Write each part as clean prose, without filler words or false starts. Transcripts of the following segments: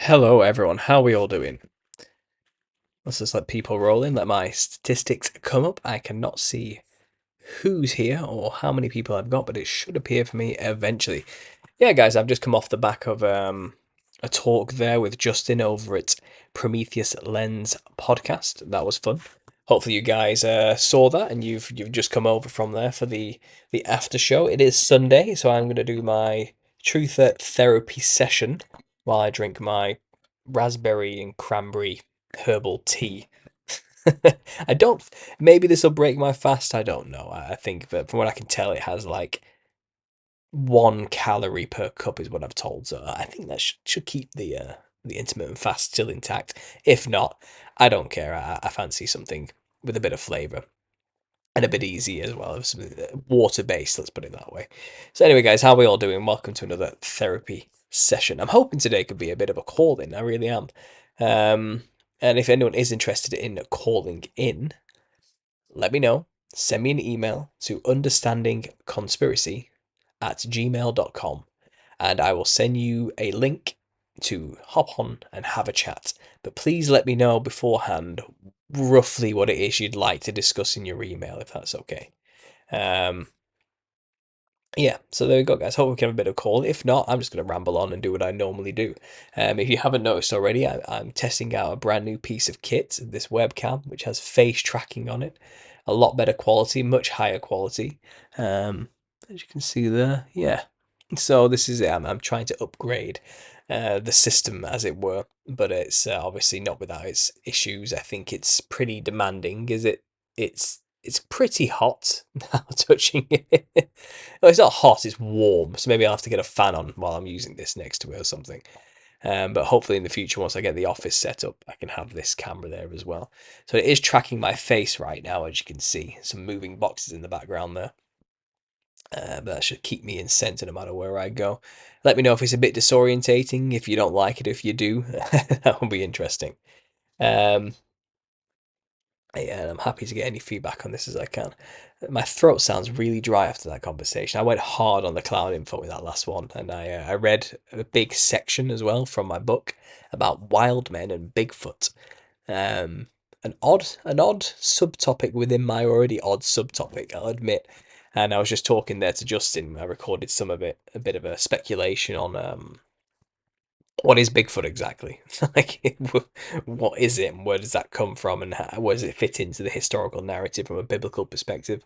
Hello everyone, how are we all doing? Let's just let people roll in, let my statistics come up. I cannot see who's here or how many people I've got, but it should appear for me eventually. Yeah, guys, I've just come off the back of a talk there with Justin over at Prometheus Lens podcast. That was fun. Hopefully you guys saw that and you've just come over from there for the after show. It is Sunday, so I'm going to do my truth therapy session while I drink my raspberry and cranberry herbal tea. I don't. Maybe this will break my fast. I don't know. I think that from what I can tell, it has like 1 calorie per cup, is what I've told. So I think that should keep the intermittent fast still intact. If not, I don't care. I fancy something with a bit of flavour and a bit easy as well. Water based, let's put it that way. So anyway, guys, how are we all doing? Welcome to another therapy session. I'm hoping today could be a bit of a call in. I really am. And if anyone is interested in calling in, let me know. Send me an email to understandingconspiracy@gmail.com and I will send you a link to hop on and have a chat. But please let me know beforehand roughly what it is you'd like to discuss in your email, if that's okay. Um, yeah, so there we go, guys. Hope we can have a bit of call. If not, I'm just going to ramble on and do what I normally do. If you haven't noticed already, I'm testing out a brand new piece of kit, this webcam, which has face tracking on it. A lot better quality, much higher quality. As you can see there, yeah. So this is it. I'm trying to upgrade the system, as it were, but it's obviously not without its issues. I think it's pretty demanding. Is it? It's pretty hot now touching it. Well, it's not hot, it's warm, so maybe I'll have to get a fan on while I'm using this next to it or something. But hopefully in the future, once I get the office set up, I can have this camera there as well. So it is tracking my face right now, as you can see. Some moving boxes in the background there. But that should keep me in center no matter where I go. Let me know if it's a bit disorientating, if you don't like it, if you do. That will be interesting. Um, yeah, and I'm happy to get any feedback on this as I can. My throat sounds really dry after that conversation. I went hard on the cloud info with that last one, and I read a big section as well from my book about wild men and Bigfoot. Um, an odd subtopic within my already odd subtopic, I'll admit. And I was just talking there to Justin. I recorded some of it, a bit of a speculation on what is Bigfoot exactly? Like, what is it, and where does that come from, and where does it fit into the historical narrative from a biblical perspective?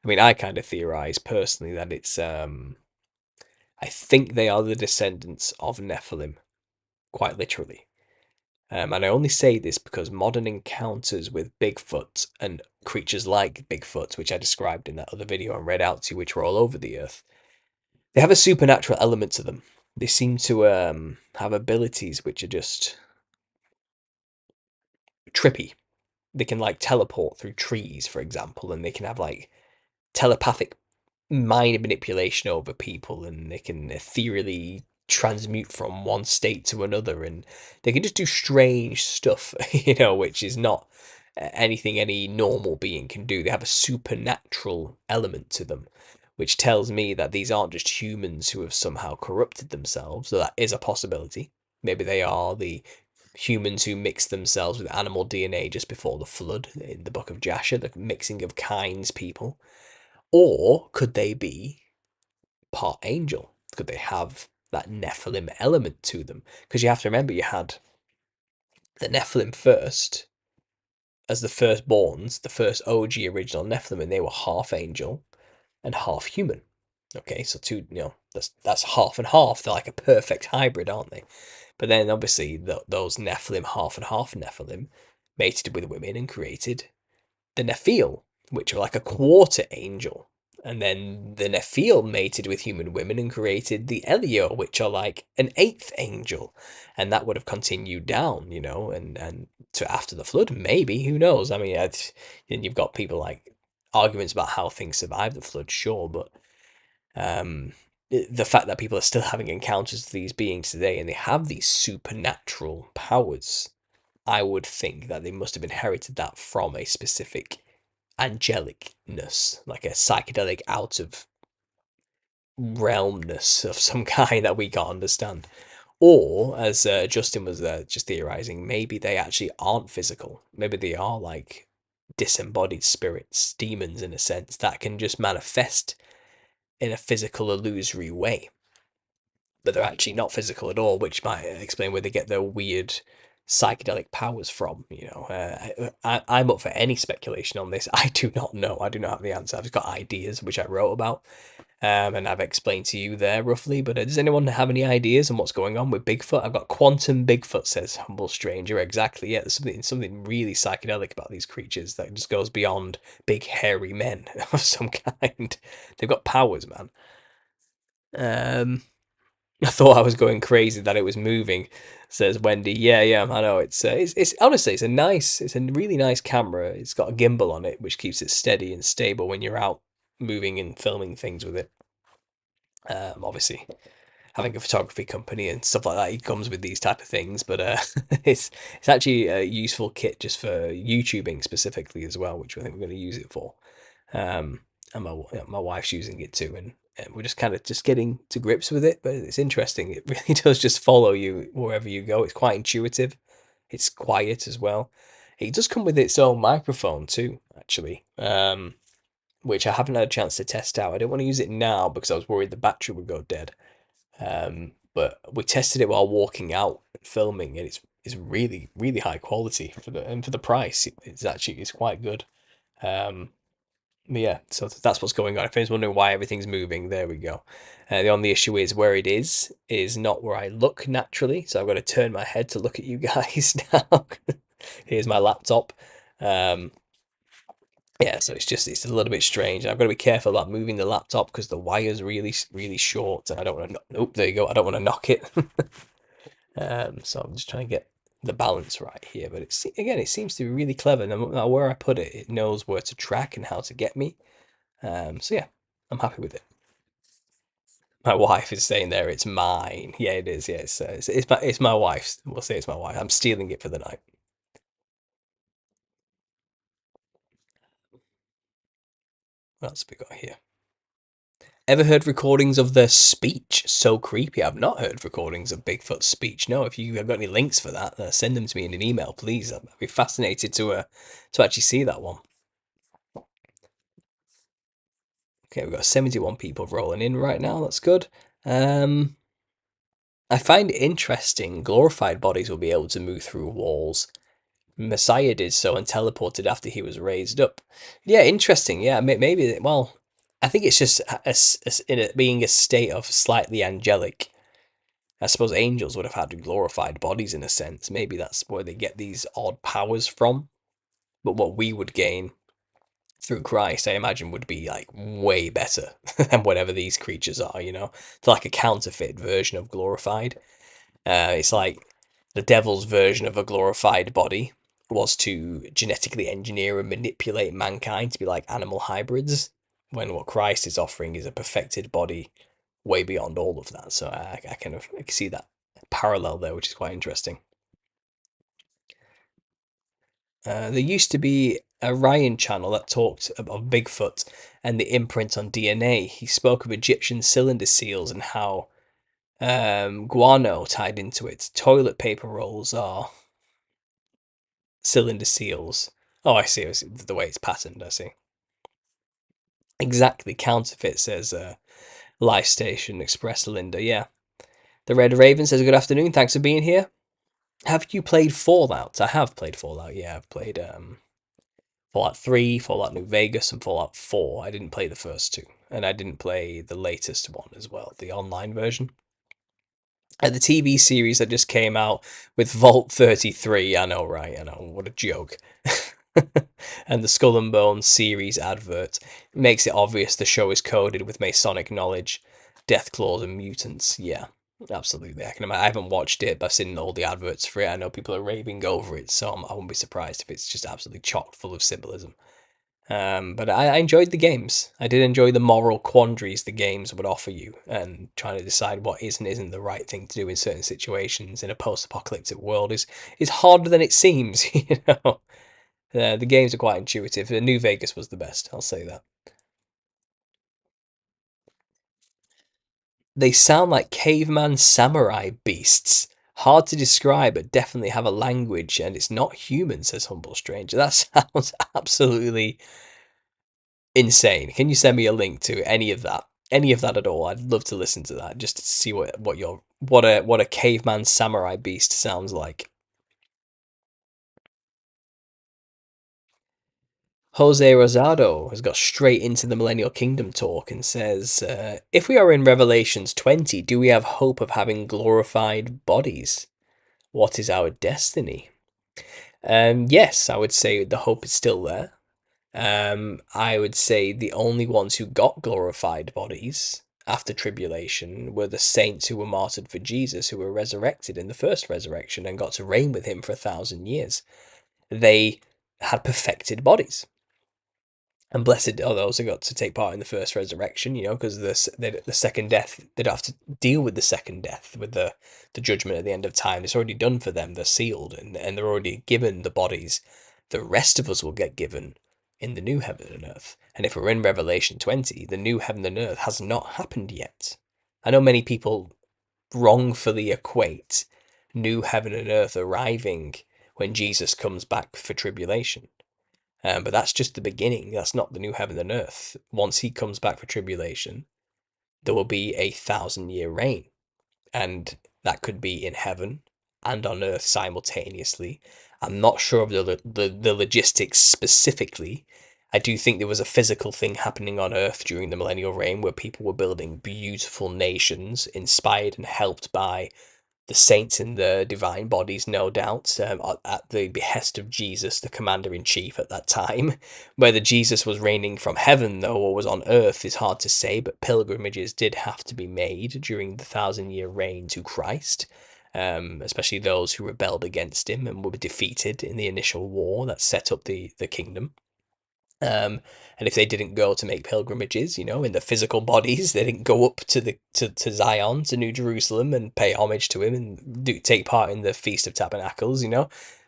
I mean, I kind of theorize personally that it's, I think they are the descendants of Nephilim, quite literally. And I only say this because modern encounters with Bigfoot and creatures like Bigfoot, which I described in that other video and read out to you, which were all over the earth, they have a supernatural element to them. They seem to have abilities which are just trippy. They can like teleport through trees, for example, and they can have like telepathic mind manipulation over people, and they can ethereally transmute from one state to another, and they can just do strange stuff, which is not anything any normal being can do. They have a supernatural element to them, which tells me that these aren't just humans who have somehow corrupted themselves, so that is a possibility. Maybe they are the humans who mixed themselves with animal DNA just before the flood in the book of Jasher, the mixing of kinds people. Or could they be part angel? Could they have that Nephilim element to them? Because you have to remember, you had the Nephilim first as the firstborns, the first OG original Nephilim, and they were half angel and half human. Okay, so two, that's half and half. They're like a perfect hybrid, aren't they? But then obviously those Nephilim, half and half Nephilim, mated with women and created the Nephil, which are like a quarter angel. And then the Nephil mated with human women and created the Elio, which are like an eighth angel. And that would have continued down, and to after the flood, maybe, who knows? I mean, and you've got people like arguments about how things survived the flood, sure, but um, the fact that people are still having encounters with these beings today and they have these supernatural powers, I would think that they must have inherited that from a specific angelicness, like a psychedelic out of realmness of some kind that we can't understand. Or, as Justin was just theorizing, maybe they actually aren't physical. Maybe they are like disembodied spirits, demons in a sense, that can just manifest in a physical, illusory way. But they're actually not physical at all, which might explain where they get their weird psychedelic powers from. I'm up for any speculation on this. I do not know. I do not have the answer. I've just got ideas which I wrote about, and I've explained to you there roughly. But does anyone have any ideas on what's going on with Bigfoot? I've got quantum Bigfoot, says Humble Stranger. Exactly. Yeah, there's something really psychedelic about these creatures that just goes beyond big hairy men of some kind. They've got powers, man. Um, I thought I was going crazy that it was moving, says Wendy. Yeah, yeah, I know. It's honestly, it's a really nice camera. It's got a gimbal on it, which keeps it steady and stable when you're out moving and filming things with it. Obviously, having a photography company and stuff like that, it comes with these type of things. But it's actually a useful kit just for YouTubing specifically as well, which I think we're going to use it for. Um, and my wife's using it too, and we're just kind of just getting to grips with it. But it's interesting. It really does just follow you wherever you go. It's quite intuitive. It's quiet as well. It does come with its own microphone too, actually, which I haven't had a chance to test out. I didn't want to use it now because I was worried the battery would go dead. But we tested it while walking out filming, and it's really high quality for the price. It's quite good. Um, yeah, so that's what's going on. If anyone's wondering why everything's moving, there we go. The only issue is where it is not where I look naturally. So I've got to turn my head to look at you guys now. Here's my laptop. Um, yeah, so it's a little bit strange. I've got to be careful about moving the laptop because the wire's really short, and I don't want to. Nope, there you go. I don't want to knock it. So I'm just trying to get the balance right here. But it seems to be really clever. No matter where I put it, it knows where to track and how to get me. So yeah, I'm happy with it. My wife is saying there, it's mine. Yeah, it is. Yeah, it's my wife's. We'll say it's my wife. I'm stealing it for the night. What else have we got here? Ever heard recordings of their speech? So creepy. I've not heard recordings of Bigfoot's speech. No, if you have got any links for that, send them to me in an email, please. I'd be fascinated to actually see that one. Okay, we've got 71 people rolling in right now. That's good. I find it interesting. Glorified bodies will be able to move through walls. Messiah did so and teleported after he was raised up. Yeah, interesting. Yeah, maybe. Well, I think it's just in it being a state of slightly angelic. I suppose angels would have had glorified bodies in a sense. Maybe that's where they get these odd powers from. But what we would gain through Christ, I imagine, would be like way better than whatever these creatures are. It's like a counterfeit version of glorified. It's like the devil's version of a glorified body was to genetically engineer and manipulate mankind to be like animal hybrids, when what Christ is offering is a perfected body way beyond all of that. So I can see that parallel there, which is quite interesting. There used to be a Ryan channel that talked about Bigfoot and the imprint on DNA. He spoke of Egyptian cylinder seals and how guano tied into it. Toilet paper rolls are cylinder seals. Oh, I see the way it's patterned. I see. Exactly, counterfeit, says Life Station Express Linda. Yeah. The Red Raven says, good afternoon, thanks for being here. Have you played Fallout? I have played Fallout, yeah. I've played Fallout 3, Fallout New Vegas, and Fallout 4. I didn't play the first two. And I didn't play the latest one as well, the online version. And the TV series that just came out with Vault 33. I know, right? I know, what a joke. And the Skull and Bones series advert makes it obvious the show is coded with Masonic knowledge, death claws, and mutants. Yeah, absolutely. I haven't watched it, but I've seen all the adverts for it. I know people are raving over it, so I won't be surprised if it's just absolutely chock full of symbolism. But I enjoyed the games. I did enjoy the moral quandaries the games would offer you, and trying to decide what is and isn't the right thing to do in certain situations in a post-apocalyptic world is harder than it seems. The games are quite intuitive. New Vegas was the best, I'll say that. They sound like caveman samurai beasts. Hard to describe, but definitely have a language, and it's not human, says Humble Stranger. That sounds absolutely insane. Can you send me a link to any of that? Any of that at all? I'd love to listen to that just to see what a caveman samurai beast sounds like. Jose Rosado has got straight into the Millennial Kingdom talk and says, if we are in Revelations 20, do we have hope of having glorified bodies? What is our destiny? Yes, I would say the hope is still there. I would say the only ones who got glorified bodies after tribulation were the saints who were martyred for Jesus, who were resurrected in the first resurrection and got to reign with him for 1,000 years. They had perfected bodies. And blessed are those who got to take part in the first resurrection, because the second death, they'd have to deal with the second death, with the judgment at the end of time. It's already done for them. They're sealed, and they're already given the bodies. The rest of us will get given in the new heaven and earth. And if we're in Revelation 20, the new heaven and earth has not happened yet. I know many people wrongfully equate new heaven and earth arriving when Jesus comes back for tribulation. But that's just the beginning. That's not the new heaven and earth. Once he comes back for tribulation, there will be a 1,000-year reign. And that could be in heaven and on earth simultaneously. I'm not sure of the logistics specifically. I do think there was a physical thing happening on earth during the millennial reign where people were building beautiful nations inspired and helped by the saints in the divine bodies, no doubt, at the behest of Jesus, the commander in chief at that time. Whether Jesus was reigning from heaven, though, or was on earth is hard to say, but pilgrimages did have to be made during the 1,000-year reign to Christ, especially those who rebelled against him and were defeated in the initial war that set up the kingdom. And if they didn't go to make pilgrimages, in the physical bodies, they didn't go up to Zion, to New Jerusalem, and pay homage to him and take part in the Feast of Tabernacles,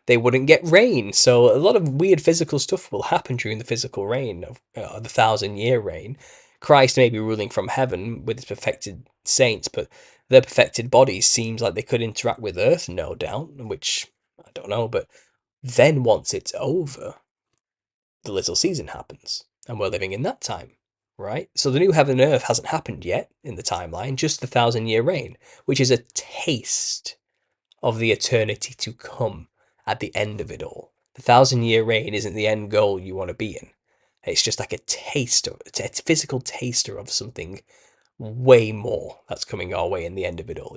they wouldn't get rain. So a lot of weird physical stuff will happen during the physical reign of the 1,000-year reign. Christ may be ruling from heaven with his perfected saints, but their perfected bodies seems like they could interact with Earth, no doubt, which I don't know. But then once it's over, the little season happens, and we're living in that time, right? So the new heaven and earth hasn't happened yet in the timeline, just the 1,000-year reign, which is a taste of the eternity to come at the end of it all. The 1,000-year reign isn't the end goal you want to be in. It's just like a taster, a physical taster of something way more that's coming our way in the end of it all.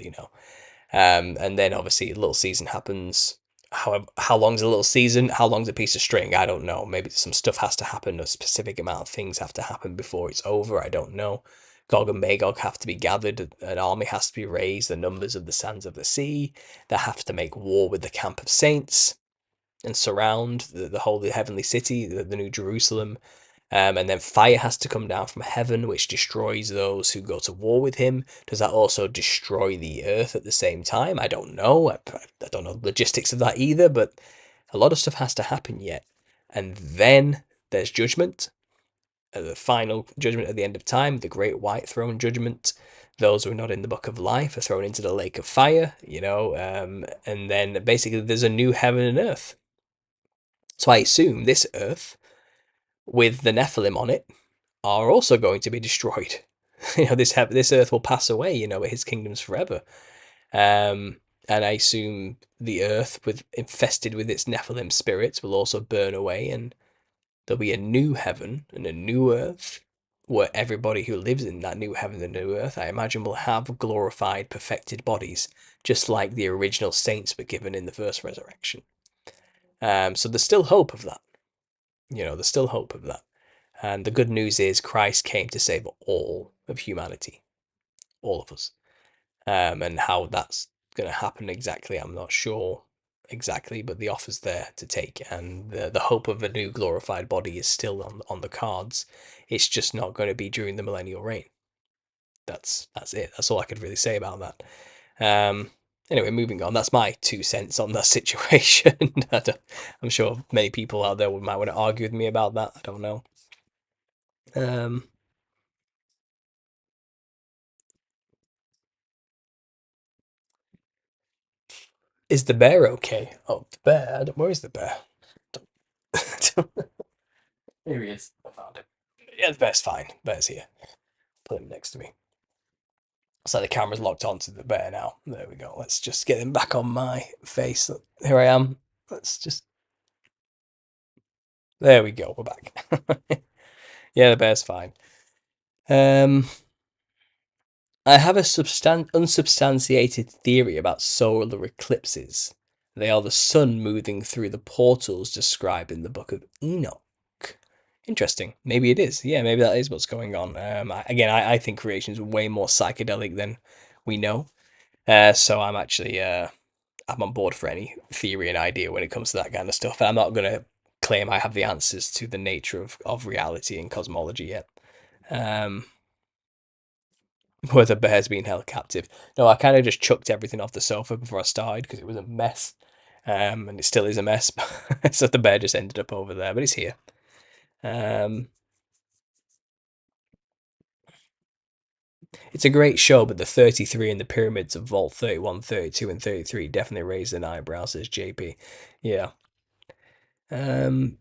And then obviously a little season happens. How long's a little season? How long's a piece of string? I don't know. Maybe some stuff has to happen. A specific amount of things have to happen before it's over. I don't know. Gog and Magog have to be gathered. An army has to be raised. The numbers of the sands of the sea. They have to make war with the camp of saints and surround the holy heavenly city, the New Jerusalem. And then fire has to come down from heaven, which destroys those who go to war with him. Does that also destroy the earth at the same time? I don't know. I don't know the logistics of that either, but a lot of stuff has to happen yet. And then there's judgment, the final judgment at the end of time, the great white throne judgment. Those who are not in the book of life are thrown into the lake of fire, and then basically there's a new heaven and earth. So I assume this earth, with the Nephilim on it, are also going to be destroyed. This earth will pass away, but his kingdom's forever. And I assume the earth, infested with its Nephilim spirits, will also burn away, and there'll be a new heaven and a new earth, where everybody who lives in that new heaven and new earth, I imagine, will have glorified, perfected bodies, just like the original saints were given in the first resurrection. So there's still hope of that. There's still hope of that. And the good news is Christ came to save all of humanity, all of us. And how that's going to happen exactly, I'm not sure exactly, but the offer's there to take, and the hope of a new glorified body is still on the cards. It's just not going to be during the millennial reign. That's it. That's all I could really say about that. Anyway, moving on. That's my 2 cents on that situation. I'm sure many people out there might want to argue with me about that. I don't know. Um, Is the bear okay? Oh, the bear. Where is the bear? Here he is. I found him. Yeah, the bear's fine. The bear's here. Put him next to me. So the camera's locked onto the bear now. There we go. Let's just get him back on my face. Here I am. Let's just. There we go. We're back. Yeah, the bear's fine. I have a unsubstantiated theory about solar eclipses. They are the sun moving through the portals described in the book of Enoch. Interesting. Maybe it is. Yeah, maybe that is what's going on. I think creation is way more psychedelic than we know. So I'm actually I'm on board for any theory and idea when it comes to that kind of stuff. And I'm not going to claim I have the answers to the nature of reality and cosmology yet. Um, where the bear's being held captive. No, I kind of just chucked everything off the sofa before I started because it was a mess. And it still is a mess. So the bear just ended up over there, but it's here. Um, it's a great show, but the 33 in the pyramids of Vault 31, 32, and 33 definitely raised an eyebrow, says JP. Yeah. Um,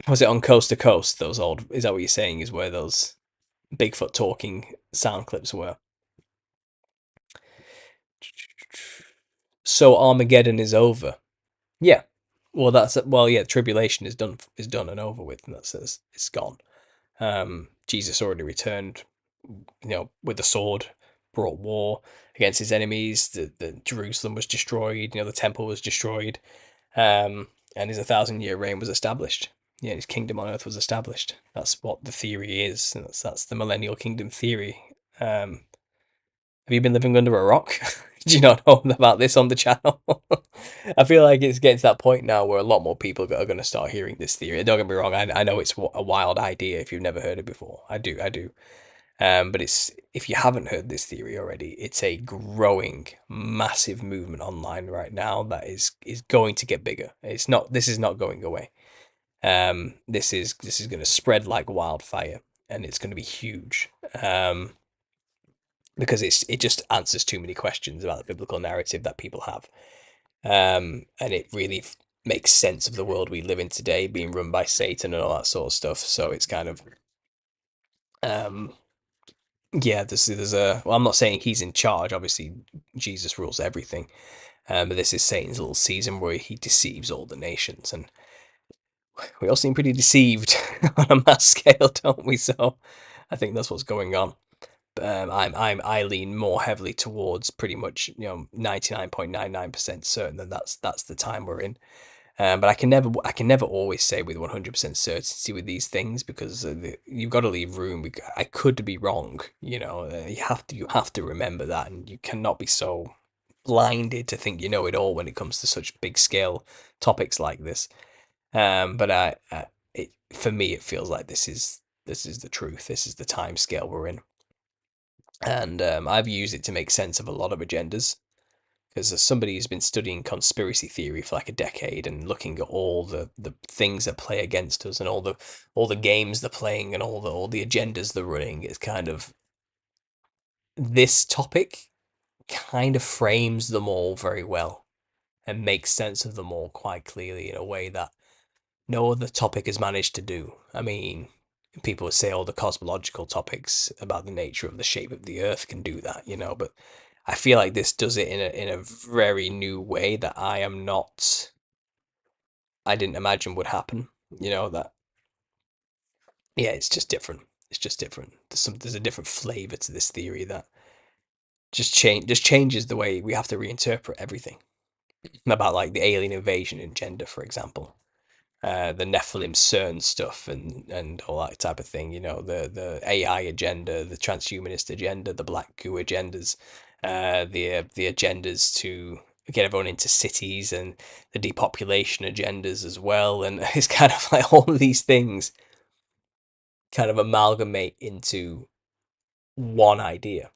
was it on Coast to Coast? Those old, is that what you're saying? Is where those Bigfoot talking sound clips were? So Armageddon is over. Yeah. Well, yeah. Tribulation is done and over with, and that's it's gone. Jesus already returned, with the sword, brought war against his enemies. The Jerusalem was destroyed. The temple was destroyed, and his 1,000-year reign was established. Yeah, his kingdom on earth was established. That's what the theory is. And that's the millennial kingdom theory. Have you been living under a rock? Do you not know about this on the channel? I feel like it's getting to that point now where a lot more people are going to start hearing this theory. Don't get me wrong, I know it's a wild idea if you've never heard it before. I do. But if you haven't heard this theory already, it's a growing, massive movement online right now that is going to get bigger. This is not going away. This is going to spread like wildfire, and it's going to be huge. Because it just answers too many questions about the biblical narrative that people have. And it really makes sense of the world we live in today, being run by Satan and all that sort of stuff. So it's kind of, um, yeah, there's a. Well, I'm not saying he's in charge. Obviously, Jesus rules everything. But this is Satan's little season where he deceives all the nations, and we all seem pretty deceived on a mass scale, don't we? So I think that's what's going on. I lean more heavily towards pretty much 99.99% certain that that's the time we're in. But I can never always say with 100% certainty with these things because you've got to leave room. I could be wrong, you have to remember that, and you cannot be so blinded to think you know it all when it comes to such big scale topics like this. But for me, it feels like this is the truth. This is the time scale we're in. And I've used it to make sense of a lot of agendas because as somebody who's been studying conspiracy theory for like a decade and looking at all the things that play against us and all the games they're playing and all the agendas they're running, it's kind of this topic kind of frames them all very well and makes sense of them all quite clearly in a way that no other topic has managed to do. I mean, people would say all the cosmological topics about the nature of the shape of the Earth can do that, but I feel like this does it in a very new way that I didn't imagine would happen. That yeah, it's just different. It's just different. There's a different flavor to this theory that just changes the way we have to reinterpret everything about like the alien invasion and gender, for example. The Nephilim CERN stuff and all that type of thing. The AI agenda, the transhumanist agenda, the black goo agendas, the agendas to get everyone into cities and the depopulation agendas as well. And it's kind of like all of these things kind of amalgamate into one idea.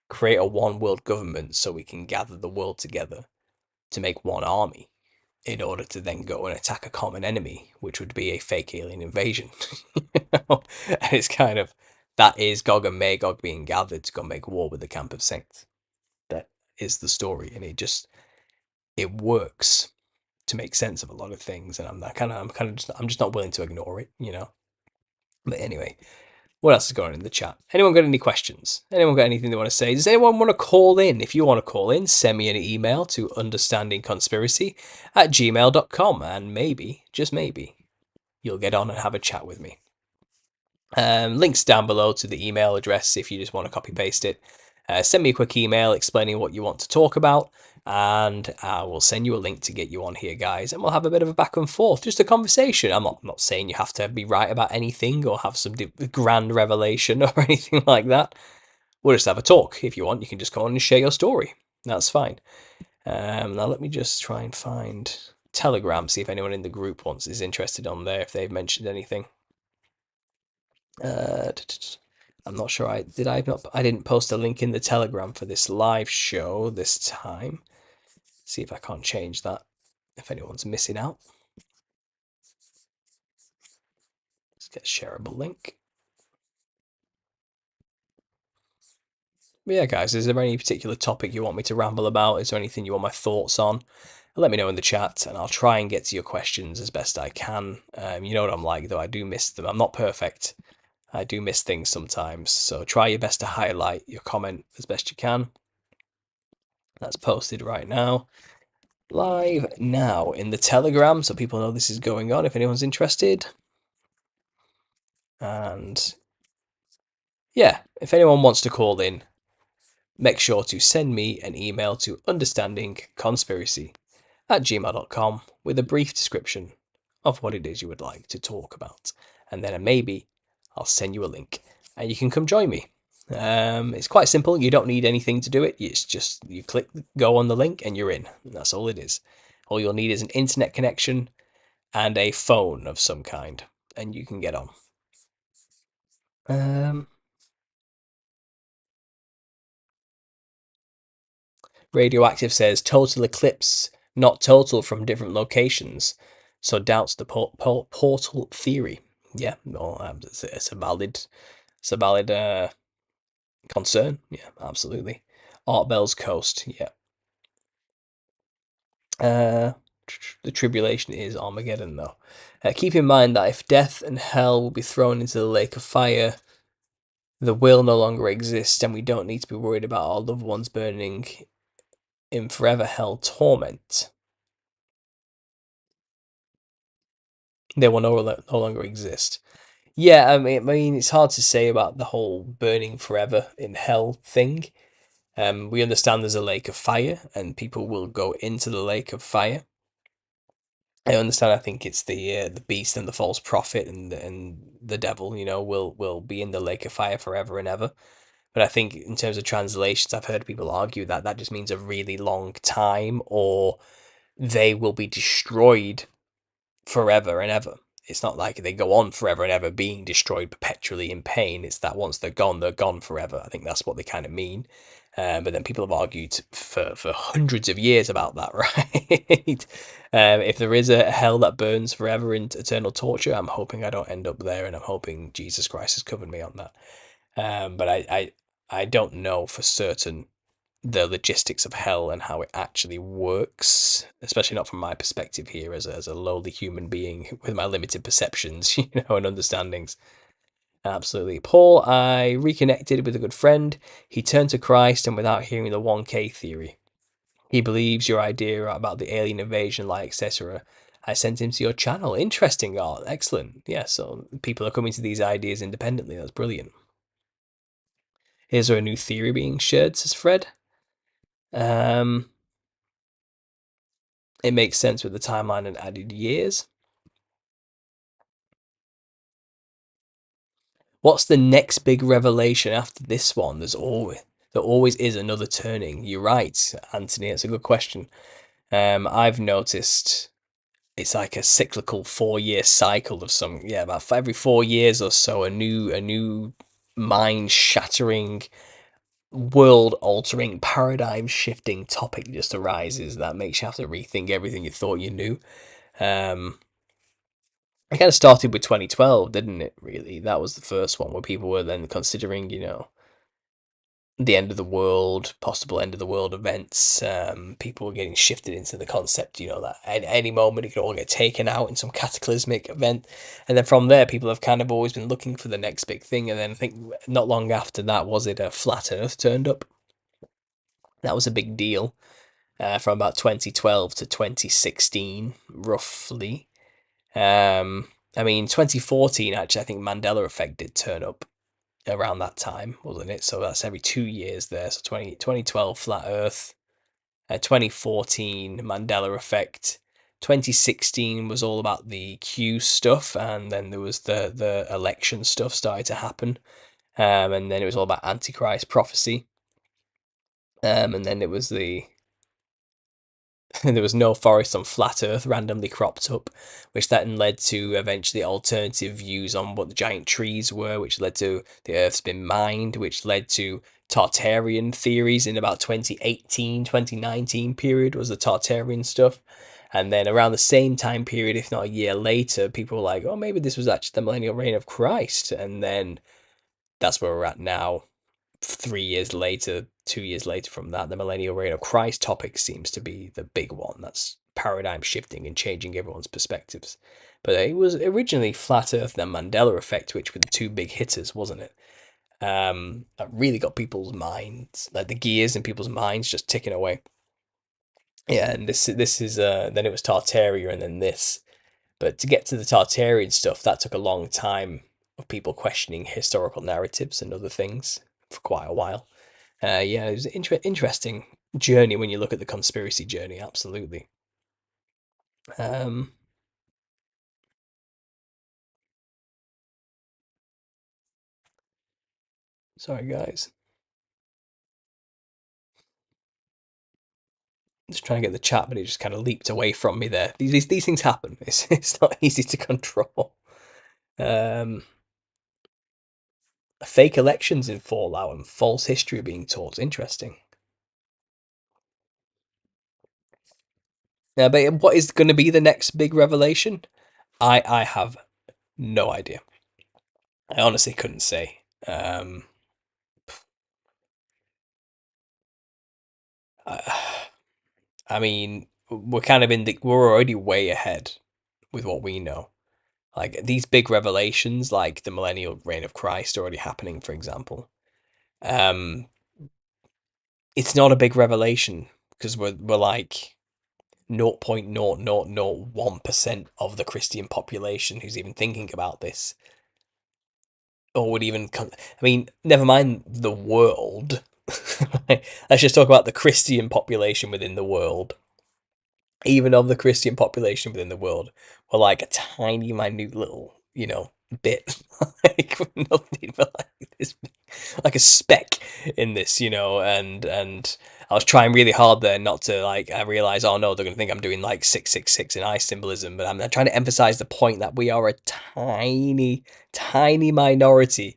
Create a one world government so we can gather the world together to make one army in order to then go and attack a common enemy, which would be a fake alien invasion. And it's kind of that is Gog and Magog being gathered to go make war with the camp of saints. That is the story, and it works to make sense of a lot of things, and I'm just not willing to ignore it, you know. But anyway, what else is going on in the chat? Anyone got any questions? Anyone got anything they want to say? Does anyone want to call in? If you want to call in, send me an email to understandingconspiracy@gmail.com, and maybe, just maybe, you'll get on and have a chat with me. Links down below to the email address if you just want to copy paste it. Send me a quick email explaining what you want to talk about, and I will send you a link to get you on here, guys, and we'll have a bit of a back and forth, just a conversation. I'm not saying you have to be right about anything or have some grand revelation or anything like that. We'll just have a talk. If you want, you can just come on and share your story. That's fine. Now let me just try and find Telegram, see if anyone in the group is interested on there, if they've mentioned anything. I'm not sure. I didn't post a link in the Telegram for this live show this time. See if I can't change that. If anyone's missing out, let's get a shareable link. But yeah, guys, is there any particular topic you want me to ramble about? Is there anything you want my thoughts on? Let me know in the chat, and I'll try and get to your questions as best I can. You know what I'm like, though. I do miss them. I'm not perfect. I do miss things sometimes, so try your best to highlight your comment as best you can. That's posted right now, live now in the Telegram, so people know this is going on if anyone's interested. And yeah, if anyone wants to call in, make sure to send me an email to understandingconspiracy@gmail.com with a brief description of what it is you would like to talk about, and then maybe I'll send you a link and you can come join me. It's quite simple. You don't need anything to do it. It's just you click go on the link and you're in. That's all it is. All you'll need is an internet connection and a phone of some kind, and you can get on. Radioactive says total eclipse, not total from different locations, so doubts the portal theory. Yeah, no, it's a valid concern. Yeah, absolutely. Art Bell's Coast. Yeah. The tribulation is Armageddon, though. Keep in mind that if death and hell will be thrown into the lake of fire, the will no longer exists, and we don't need to be worried about our loved ones burning in forever hell torment. They will no longer exist. Yeah, I mean, it's hard to say about the whole burning forever in hell thing. We understand there's a lake of fire, and people will go into the lake of fire. I understand. I think it's the beast and the false prophet and the devil. You know, will be in the lake of fire forever and ever. But I think in terms of translations, I've heard people argue that that just means a really long time, or they will be destroyed forever and ever. It's not like they go on forever and ever being destroyed perpetually in pain. It's that once they're gone forever. I think that's what they kind of mean. But then people have argued for hundreds of years about that, right? If there is a hell that burns forever in eternal torture, I'm hoping I don't end up there, and I'm hoping Jesus Christ has covered me on that. But I don't know for certain the logistics of hell and how it actually works, especially not from my perspective here as a lowly human being with my limited perceptions, you know, and understandings. Absolutely. Paul, I reconnected with a good friend. He turned to Christ, and without hearing the 1K theory, he believes your idea about the alien invasion, like etc. I sent him to your channel. Interesting art. Excellent. Yeah, so people are coming to these ideas independently. That's brilliant. Is there a new theory being shared, says Fred? It makes sense with the timeline and added years. What's the next big revelation after this one? There always is another turning. You're right, Anthony. It's a good question. I've noticed it's like a cyclical 4-year cycle of about every 4 years or so, a new mind shattering, world altering, paradigm shifting topic just arises that makes you have to rethink everything you thought you knew. It kind of started with 2012, didn't it? Really, that was the first one where people were then considering, the end of the world, possible end of the world events. People were getting shifted into the concept, that at any moment it could all get taken out in some cataclysmic event. And then from there, people have kind of always been looking for the next big thing. And then I think not long after that, was it a flat Earth turned up? That was a big deal from about 2012 to 2016, roughly. I mean, 2014, actually, I think Mandela Effect did turn up around that time, wasn't it? So that's every 2 years there. So 2012 Flat Earth, 2014 Mandela Effect, 2016 was all about the Q stuff, and then there was the election stuff started to happen, and then it was all about Antichrist prophecy, and then it was the there was no forest on flat Earth randomly cropped up, which then led to eventually alternative views on what the giant trees were, which led to the Earth's been mined, which led to Tartarian theories in about 2018, 2019 period was the Tartarian stuff. And then around the same time period, if not a year later, people were like, oh, maybe this was actually the millennial reign of Christ. And then that's where we're at now. 3 years later, 2 years later from that, the millennial reign of Christ topic seems to be the big one that's paradigm shifting and changing everyone's perspectives. But it was originally Flat Earth, then Mandela Effect, which were the two big hitters, wasn't it? That really got people's minds, like the gears in people's minds, just ticking away. Yeah, and this is then it was Tartaria, and then this. But to get to the Tartarian stuff, that took a long time of people questioning historical narratives and other things for quite a while. Yeah, it was an interesting journey when you look at the conspiracy journey. Absolutely. Um, Sorry, guys. Just trying to get the chat, but it just kind of leaped away from me there. These things happen. It's not easy to control. Um, Fake elections in Fallout and false history being taught. Interesting. Yeah, but what is going to be the next big revelation? I have no idea. I honestly couldn't say. I, I mean, we're already way ahead with what we know. Like these big revelations, like the millennial reign of Christ already happening, for example. Um, it's not a big revelation because we're like 0.0001% of the Christian population who's even thinking about this or would even come. I mean, never mind the world. Let's just talk about the Christian population within the world. Even of the Christian population within the world, were like a tiny, minute little, bit, like nothing but like this, like a speck in this, and I was trying really hard there not to like. I realize, oh no, they're gonna think I'm doing like 666 in eye symbolism, but I'm trying to emphasize the point that we are a tiny, tiny minority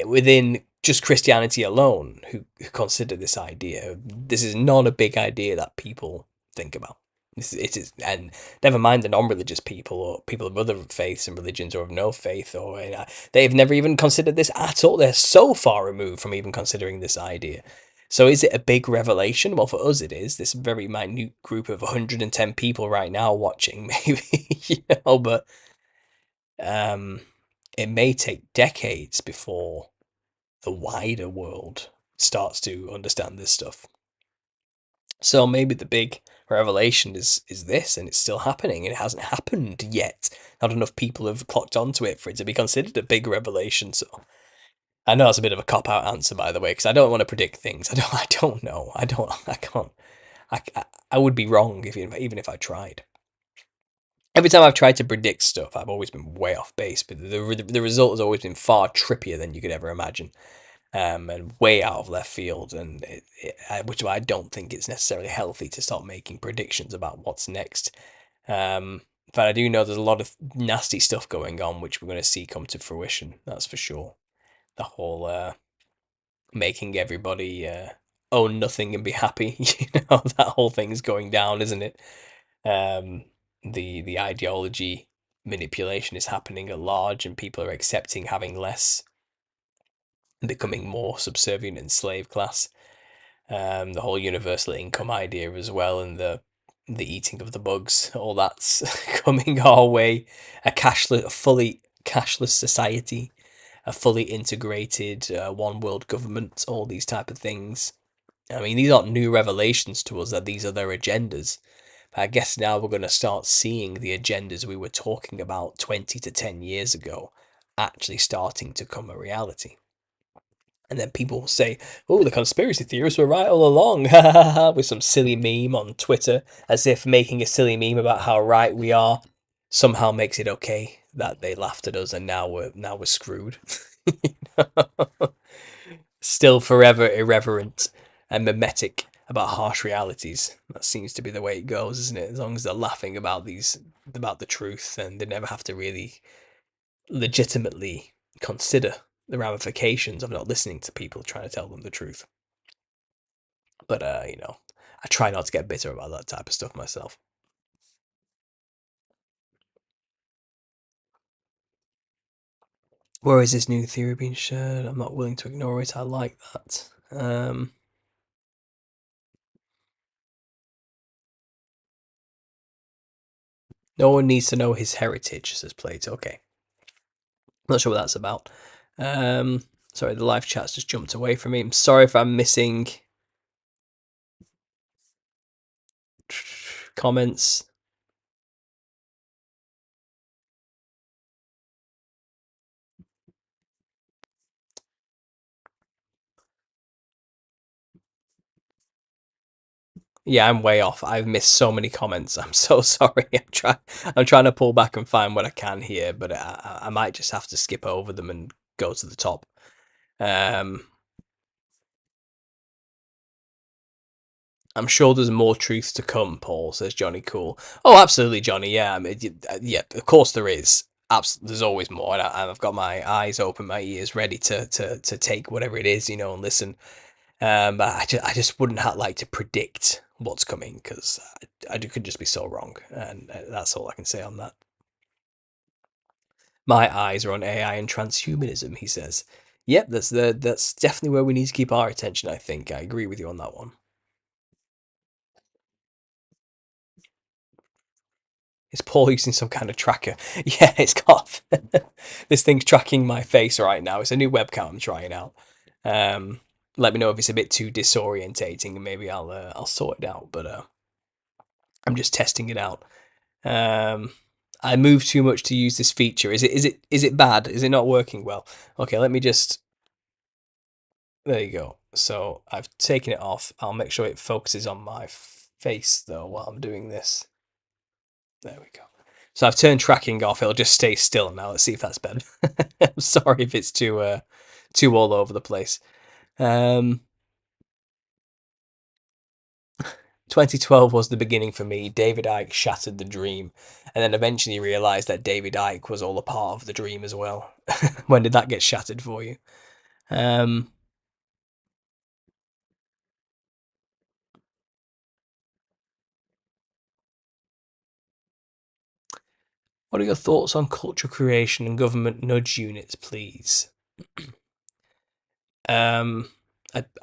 within just Christianity alone who consider this idea. This is not a big idea that people think about. It is, and never mind the non-religious people or people of other faiths and religions or of no faith, or they've never even considered this at all. They're so far removed from even considering this idea. So is it a big revelation? Well, for us it is. This very minute group of 110 people right now watching, maybe, but um, it may take decades before the wider world starts to understand this stuff. So maybe the big revelation is this, and it's still happening. It hasn't happened yet. Not enough people have clocked onto it for it to be considered a big revelation. So I know that's a bit of a cop out answer, by the way, because I don't want to predict things. I don't know. I can't. I would be wrong even if I tried. Every time I've tried to predict stuff, I've always been way off base, but the result has always been far trippier than you could ever imagine. And way out of left field, and which I don't think it's necessarily healthy to start making predictions about what's next. But I do know there's a lot of nasty stuff going on, which we're going to see come to fruition. That's for sure. The whole making everybody own nothing and be happy, that whole thing's going down, isn't it? Um, the ideology manipulation is happening at large and people are accepting having less and becoming more subservient and slave class. The whole universal income idea as well, and the eating of the bugs, all that's coming our way. A fully cashless society, a fully integrated one world government, all these type of things. I mean, these aren't new revelations to us that these are their agendas. But I guess now we're going to start seeing the agendas we were talking about 20 to 10 years ago actually starting to come a reality. And then people will say, "Oh, the conspiracy theorists were right all along," with some silly meme on Twitter, as if making a silly meme about how right we are somehow makes it okay that they laughed at us and now we're screwed. Still forever irreverent and mimetic about harsh realities. That seems to be the way it goes, isn't it? As long as they're laughing about the truth, and they never have to really legitimately consider the ramifications of not listening to people trying to tell them the truth. But I try not to get bitter about that type of stuff myself. Where is this new theory being shared? I'm not willing to ignore it. I like that. No one needs to know his heritage, says Plato. Okay. Not sure what that's about. Sorry, the live chat's just jumped away from me. I'm sorry if I'm missing comments. Yeah, I'm way off. I've missed so many comments. I'm so sorry. I'm trying to pull back and find what I can here, but I might just have to skip over them and go to the top. I'm sure there's more truth to come, Paul, says Johnny Cool. Oh, absolutely, Johnny. Yeah, I mean, yeah, of course there is. There's always more, and I've got my eyes open, my ears ready to take whatever it is, and listen. But I just wouldn't like to predict what's coming because I could just be so wrong, and that's all I can say on that. My eyes are on AI and transhumanism, he says. Yep, that's definitely where we need to keep our attention. I think I agree with you on that one. Is Paul using some kind of tracker? Yeah, it's got this thing's tracking my face right now. It's a new webcam I'm trying out. Let me know if it's a bit too disorientating, and maybe I'll sort it out. But I'm just testing it out. I move too much to use this feature. Is it bad? Is it not working well? Okay, let me just. There you go. So I've taken it off. I'll make sure it focuses on my face though while I'm doing this. There we go. So I've turned tracking off. It'll just stay still now. Let's see if that's better. I'm sorry if it's too all over the place. 2012 was the beginning for me. David Icke shattered the dream, and then eventually realised that David Icke was all a part of the dream as well. When did that get shattered for you? Um, what are your thoughts on culture creation and government nudge units, please? Um,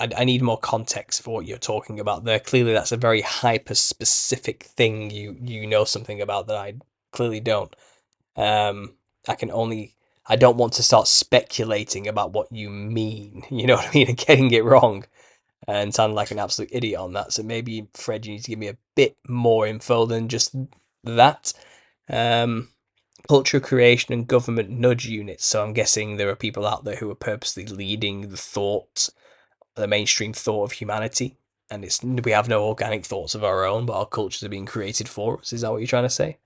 I need more context for what you're talking about there. Clearly, that's a very hyper specific thing you know something about that I clearly don't. Um, I can only. I don't want to start speculating about what you mean. You know what I mean? And getting it wrong and sounding like an absolute idiot on that. So maybe, Fred, you need to give me a bit more info than just that. Um, culture creation and government nudge units. So I'm guessing there are people out there who are purposely leading the mainstream thought of humanity, and we have no organic thoughts of our own, but our cultures are being created for us. Is that what you're trying to say?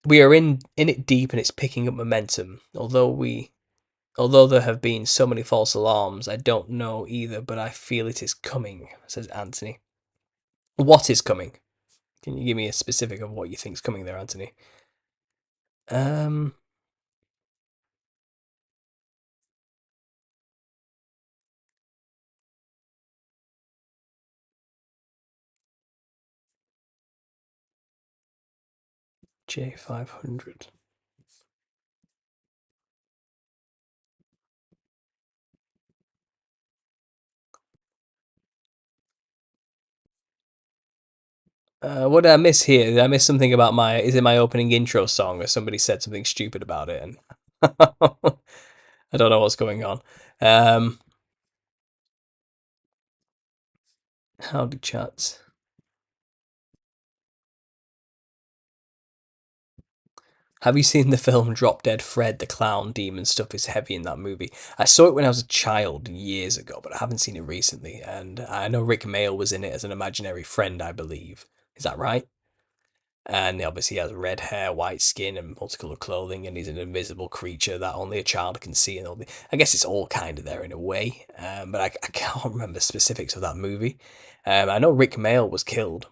We are in it deep, and it's picking up momentum. Although there have been so many false alarms, I don't know either, but I feel it is coming, says Anthony. What is coming? Can you give me a specific of what you think is coming there, Anthony? Um, J500. What did I miss here? Did I miss something about my? Is it my opening intro song, or somebody said something stupid about it, and I don't know what's going on. Um, howdy chats. Have you seen the film Drop Dead Fred? The clown demon stuff is heavy in that movie. I saw it when I was a child years ago, but I haven't seen it recently. And I know Rick Mail was in it as an imaginary friend, I believe. Is that right? And obviously he has red hair, white skin, and multicolored clothing, and he's an invisible creature that only a child can see. And all I guess it's all kind of there in a way, but I can't remember specifics of that movie. I know Rick Mail was killed,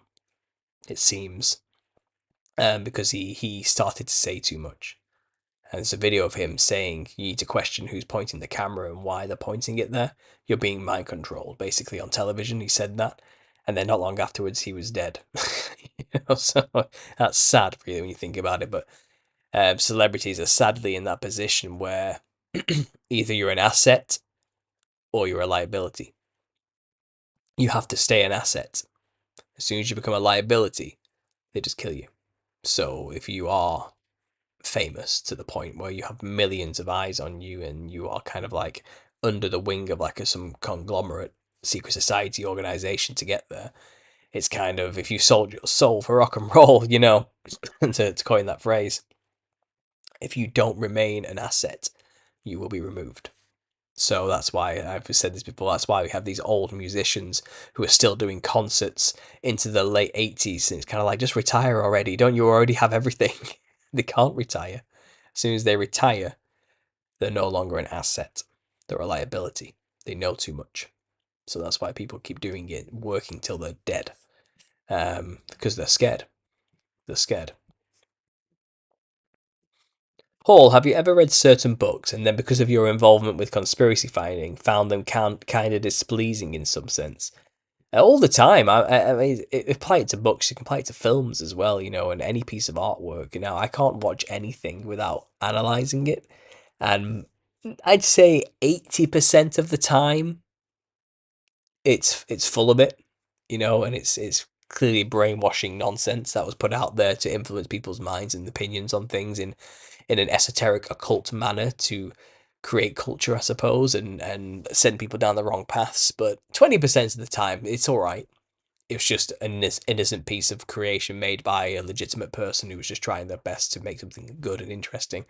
it seems, because he started to say too much. And there's a video of him saying you need to question who's pointing the camera and why they're pointing it there. You're being mind controlled, basically on television. He said that, and then not long afterwards he was dead. So that's sad, really, when you think about it. But celebrities are sadly in that position where either you're an asset or you're a liability. You have to stay an asset. As soon as you become a liability, they just kill you. So if you are famous to the point where you have millions of eyes on you and you are kind of like under the wing of like some conglomerate secret society organization to get there, it's kind of, if you sold your soul for rock and roll, to coin that phrase, if you don't remain an asset, you will be removed. So that's why I've said this before. That's why we have these old musicians who are still doing concerts into the late 80s. And it's kind of like, just retire already. Don't you already have everything? They can't retire. As soon as they retire, they're no longer an asset. They're a liability. They know too much. So that's why people keep doing it, working till they're dead. Because they're scared. They're scared. Paul, have you ever read certain books and then, because of your involvement with conspiracy finding, found them kind of displeasing in some sense? All the time. I mean, apply it to books, you can apply it to films as well, and any piece of artwork. I can't watch anything without analysing it. And I'd say 80% of the time, it's full of it, and it's clearly brainwashing nonsense that was put out there to influence people's minds and opinions on things in an esoteric occult manner to create culture, I suppose, and send people down the wrong paths. But 20% of the time, it's all right. It was just an innocent piece of creation made by a legitimate person who was just trying their best to make something good and interesting.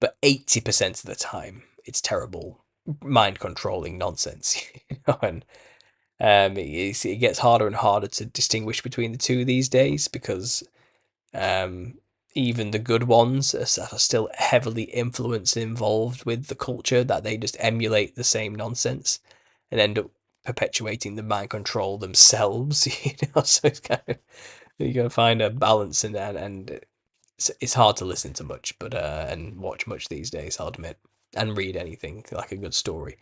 But 80% of the time, it's terrible, mind controlling nonsense. And it gets harder and harder to distinguish between the two these days because um, even the good ones are still heavily influenced and involved with the culture, that they just emulate the same nonsense and end up perpetuating the mind control themselves. So it's kind of, you gotta find a balance in that, and it's hard to listen to much, but and watch much these days, I'll admit, and read anything like a good story.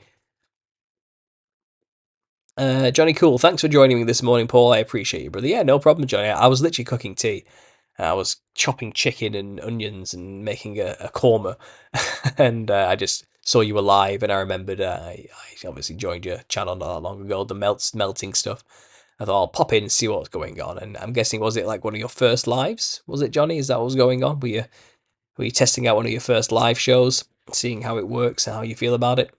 Johnny Cool, thanks for joining me this morning, Paul. I appreciate you, brother. Yeah, no problem, Johnny. I was literally cooking tea. I was chopping chicken and onions and making a korma, and I just saw you were live, and I remembered I obviously joined your channel not that long ago, the melting stuff. I thought I'll pop in and see what's going on, and I'm guessing, was it like one of your first lives? Was it, Johnny? Is that what was going on? Were you testing out one of your first live shows, seeing how it works and how you feel about it?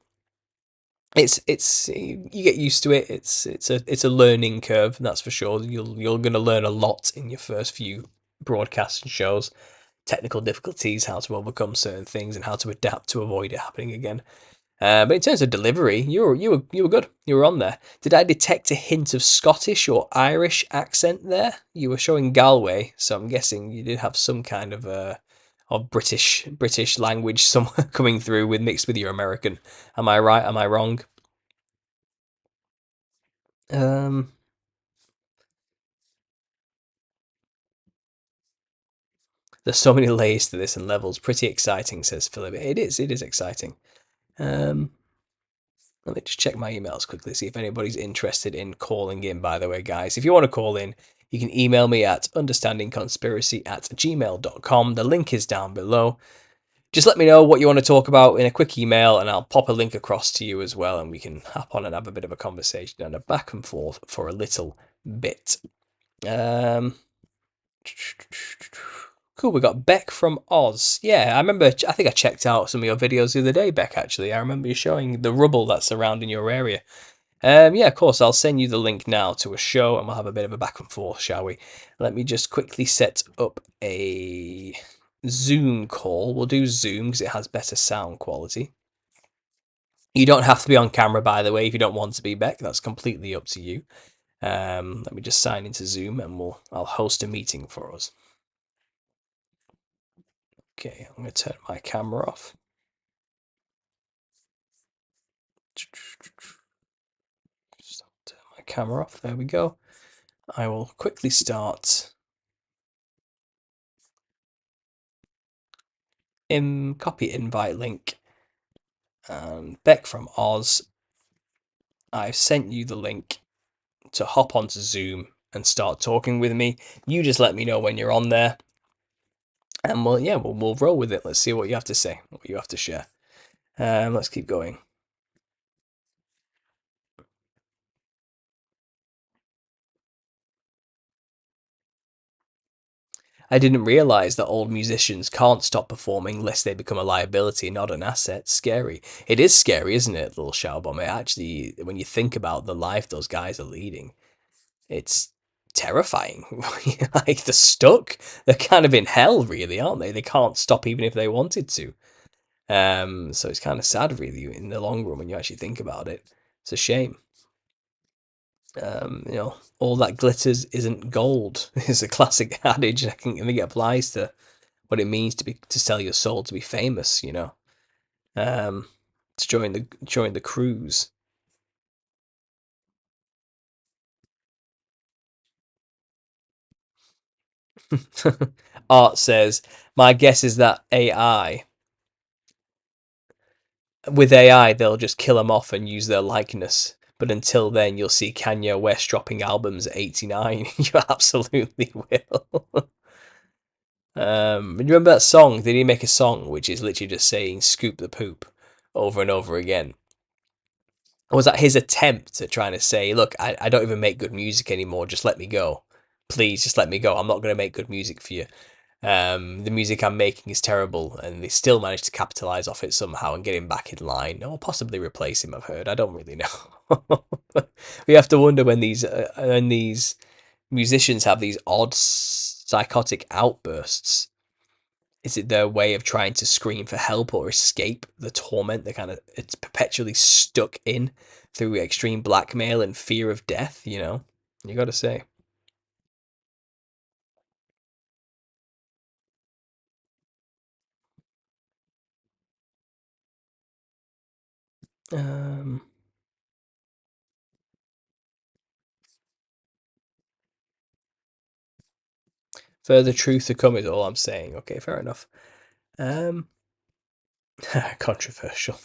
It's you get used to it. It's a learning curve, that's for sure. You're going to learn a lot in your first few broadcasts and shows, technical difficulties, how to overcome certain things, and how to adapt to avoid it happening again. But in terms of delivery, you were good. You were on there. Did I detect a hint of Scottish or Irish accent there? You were showing Galway, so I'm guessing you did have some kind of British language somewhere coming through with mixed with your American. Am I right? Am I wrong? Um, there's so many layers to this and levels. Pretty exciting, says Philip. It is. It is exciting. Um, Let me just check my emails quickly, see if anybody's interested in calling in, by the way, guys. If you want to call in, You can email me at understandingconspiracy@gmail.com. The link is down below. Just let me know what you want to talk about in a quick email, and I'll pop a link across to you as well, and we can hop on and have a bit of a conversation and a back and forth for a little bit. Cool, we got Beck from Oz. Yeah, I think I checked out some of your videos the other day, Beck, actually. I remember you showing the rubble that's surrounding your area. Yeah, of course, I'll send you the link now to a show, and we'll have a bit of a back and forth, shall we? Let me just quickly set up a Zoom call. We'll do Zoom because it has better sound quality. You don't have to be on camera, by the way, if you don't want to be, Beck. That's completely up to you. Let me just sign into Zoom, and I'll host a meeting for us. Okay, I'm going to turn my camera off. Turn my camera off. There we go. I will quickly start. Copy invite link. And Beck from Oz, I've sent you the link to hop onto Zoom and start talking with me. You just let me know when you're on there, and we'll roll with it. Let's see what you have to say, what you have to share. Let's keep going. I didn't realize that old musicians can't stop performing lest they become a liability, not an asset. Scary. It is scary, isn't it, little Showbomb? It actually, when you think about the life those guys are leading, it's terrifying. Like, they're stuck. They're kind of in hell, really, aren't they? They can't stop even if they wanted to. So it's kind of sad, really, in the long run when you actually think about it. It's a shame. All that glitters isn't gold. It's a classic adage. I think it applies to what it means to sell your soul to be famous. To join the cruise. Art says, my guess is that with AI, they'll just kill them off and use their likeness. But until then, you'll see Kanye West dropping albums at 89. You absolutely will. You remember that song? Did he make a song which is literally just saying "scoop the poop" over and over again? Or was that his attempt at trying to say, "Look, I don't even make good music anymore. Just let me go, please. Just let me go. I'm not going to make good music for you. The music I'm making is terrible," and they still managed to capitalize off it somehow and get him back in line, or possibly replace him. I've heard. I don't really know. We have to wonder when these musicians have these odd psychotic outbursts. Is it their way of trying to scream for help or escape the torment it's perpetually stuck in through extreme blackmail and fear of death? You got to say. Um, Further truth to come is all I'm saying. Okay, fair enough. Controversial.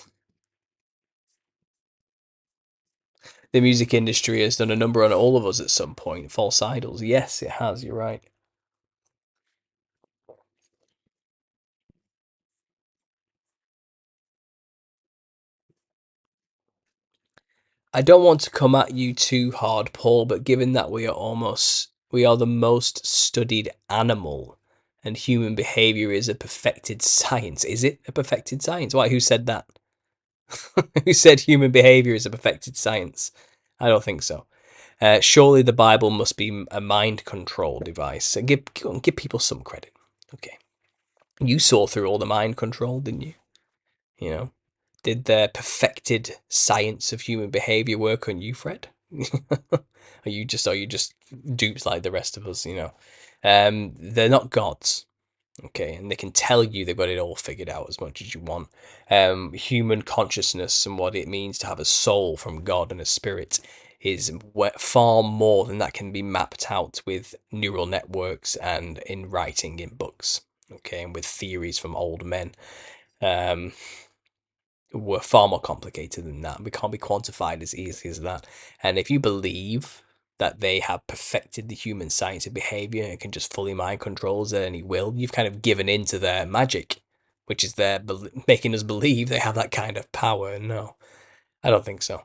The music industry has done a number on all of us at some point. False idols. Yes, it has. You're right. I don't want to come at you too hard, Paul, but given that we are the most studied animal, and human behavior is a perfected science. Is it a perfected science? Why? Who said that? Who said human behavior is a perfected science? I don't think so. Surely the Bible must be a mind control device. Give people some credit. Okay, you saw through all the mind control, didn't you? You know, did the perfected science of human behavior work on you, Fred? Are you just dupes like the rest of us? They're not gods. Okay, and they can tell you they've got it all figured out as much as you want. Human consciousness and what it means to have a soul from God and a spirit is far more than that can be mapped out with neural networks and in writing in books. Okay, and with theories from old men. Were far more complicated than that. We can't be quantified as easily as that. And if you believe that they have perfected the human science of behavior and can just fully mind control us at any will. You've kind of given in to their magic, which is their making us believe they have that kind of power. No, I don't think so.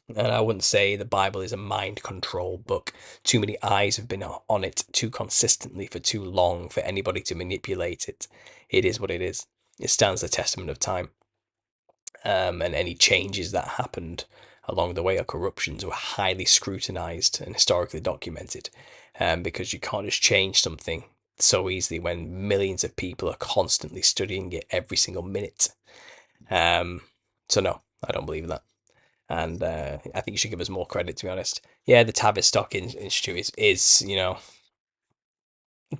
And I wouldn't say the Bible is a mind control book. Too many eyes have been on it too consistently for too long for anybody to manipulate it. It is what it is. It stands the testament of time. And any changes that happened along the way or corruptions were highly scrutinized and historically documented. Because you can't just change something so easily when millions of people are constantly studying it every single minute. So no, I don't believe in that. And I think you should give us more credit, to be honest. Yeah, the Tavistock Institute is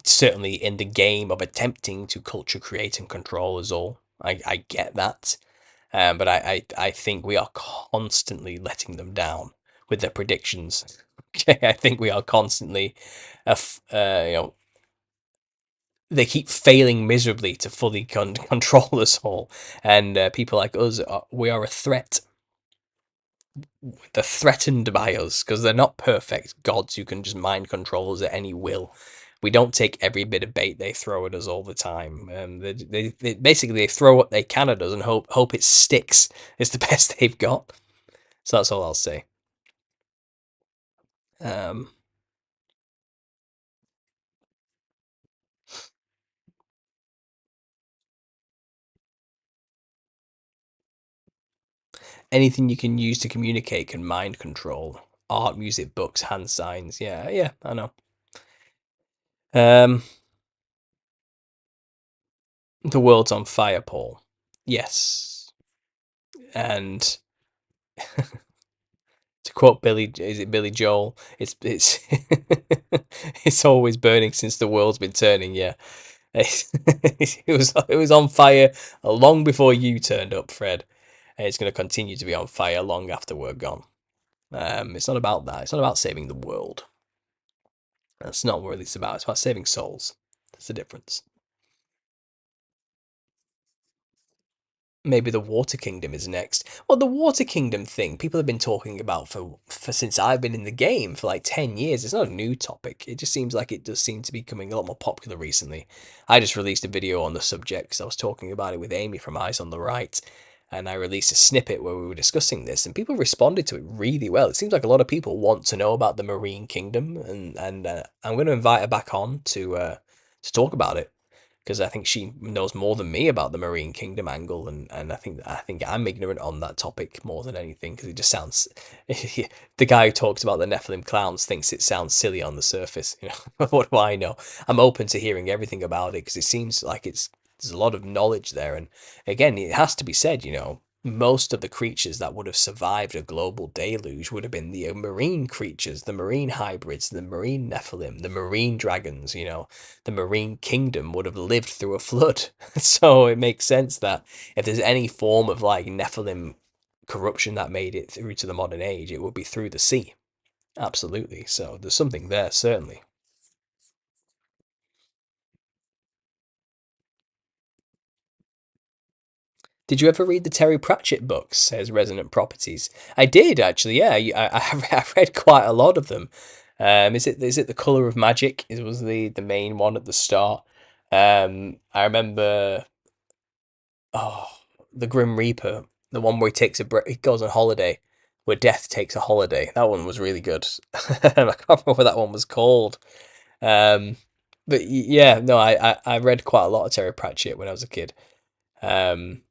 certainly in the game of attempting to culture create and control us all. I get that. But I think we are constantly letting them down with their predictions. Okay, I think we are constantly, you know, they keep failing miserably to fully control us all. And people like us, we are a threat. They're threatened by us because they're not perfect gods who can just mind control us at any will. We don't take every bit of bait they throw at us all the time. They basically they throw what they can at us and hope it sticks. It's the best they've got. So that's all I'll say. Um, Anything you can use to communicate can mind control. Art, music, books, hand signs. Yeah, yeah, I know. Um, the world's on fire, Paul. Yes, and to quote Billy, is it Billy Joel? It's it's always burning since the world's been turning. Yeah, it was on fire long before you turned up, Fred, and it's going to continue to be on fire long after we're gone. It's not about that. It's not about saving the world. That's not what it's about. It's about saving souls. That's the difference. Maybe the Water Kingdom is next. Well, the Water Kingdom thing people have been talking about for since I've been in the game for like 10 years. It's not a new topic. It just seems like it does seem to be becoming a lot more popular recently. I just released a video on the subject because I was talking about it with Amy from Eyes on the Right, and I released a snippet where we were discussing this, and people responded to it really well. It seems like a lot of people want to know about the Marine Kingdom, and I'm going to invite her back on to talk about it because I think she knows more than me about the Marine Kingdom angle, and I think I'm ignorant on that topic more than anything because it just sounds. The guy who talks about the Nephilim clowns thinks it sounds silly on the surface. You know, what do I know? I'm open to hearing everything about it because it seems like there's a lot of knowledge there, and again, it has to be said, most of the creatures that would have survived a global deluge would have been the marine creatures, the marine hybrids, the marine Nephilim, the marine dragons, the marine kingdom would have lived through a flood. So it makes sense that if there's any form of like Nephilim corruption that made it through to the modern age, it would be through the sea. Absolutely. So there's something there, certainly. Did you ever read the Terry Pratchett books? Says Resonant Properties. I did actually. Yeah, I read quite a lot of them. Is it The Color of Magic? It was the main one at the start. I remember. Oh, the Grim Reaper, the one where he goes on holiday, where Death takes a holiday. That one was really good. I can't remember what that one was called. Um, but yeah, no, I read quite a lot of Terry Pratchett when I was a kid. Um,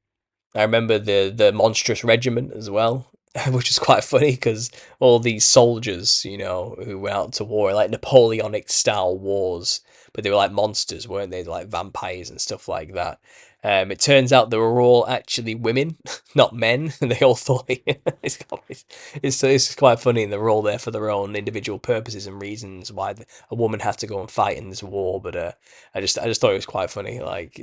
I remember the monstrous regiment as well, which is quite funny because all these soldiers, who went out to war, like Napoleonic style wars, but they were like monsters, weren't they? Like vampires and stuff like that. It turns out they were all actually women, not men. And they all thought it's quite funny, and they're all there for their own individual purposes and reasons why a woman had to go and fight in this war. But I just thought it was quite funny, like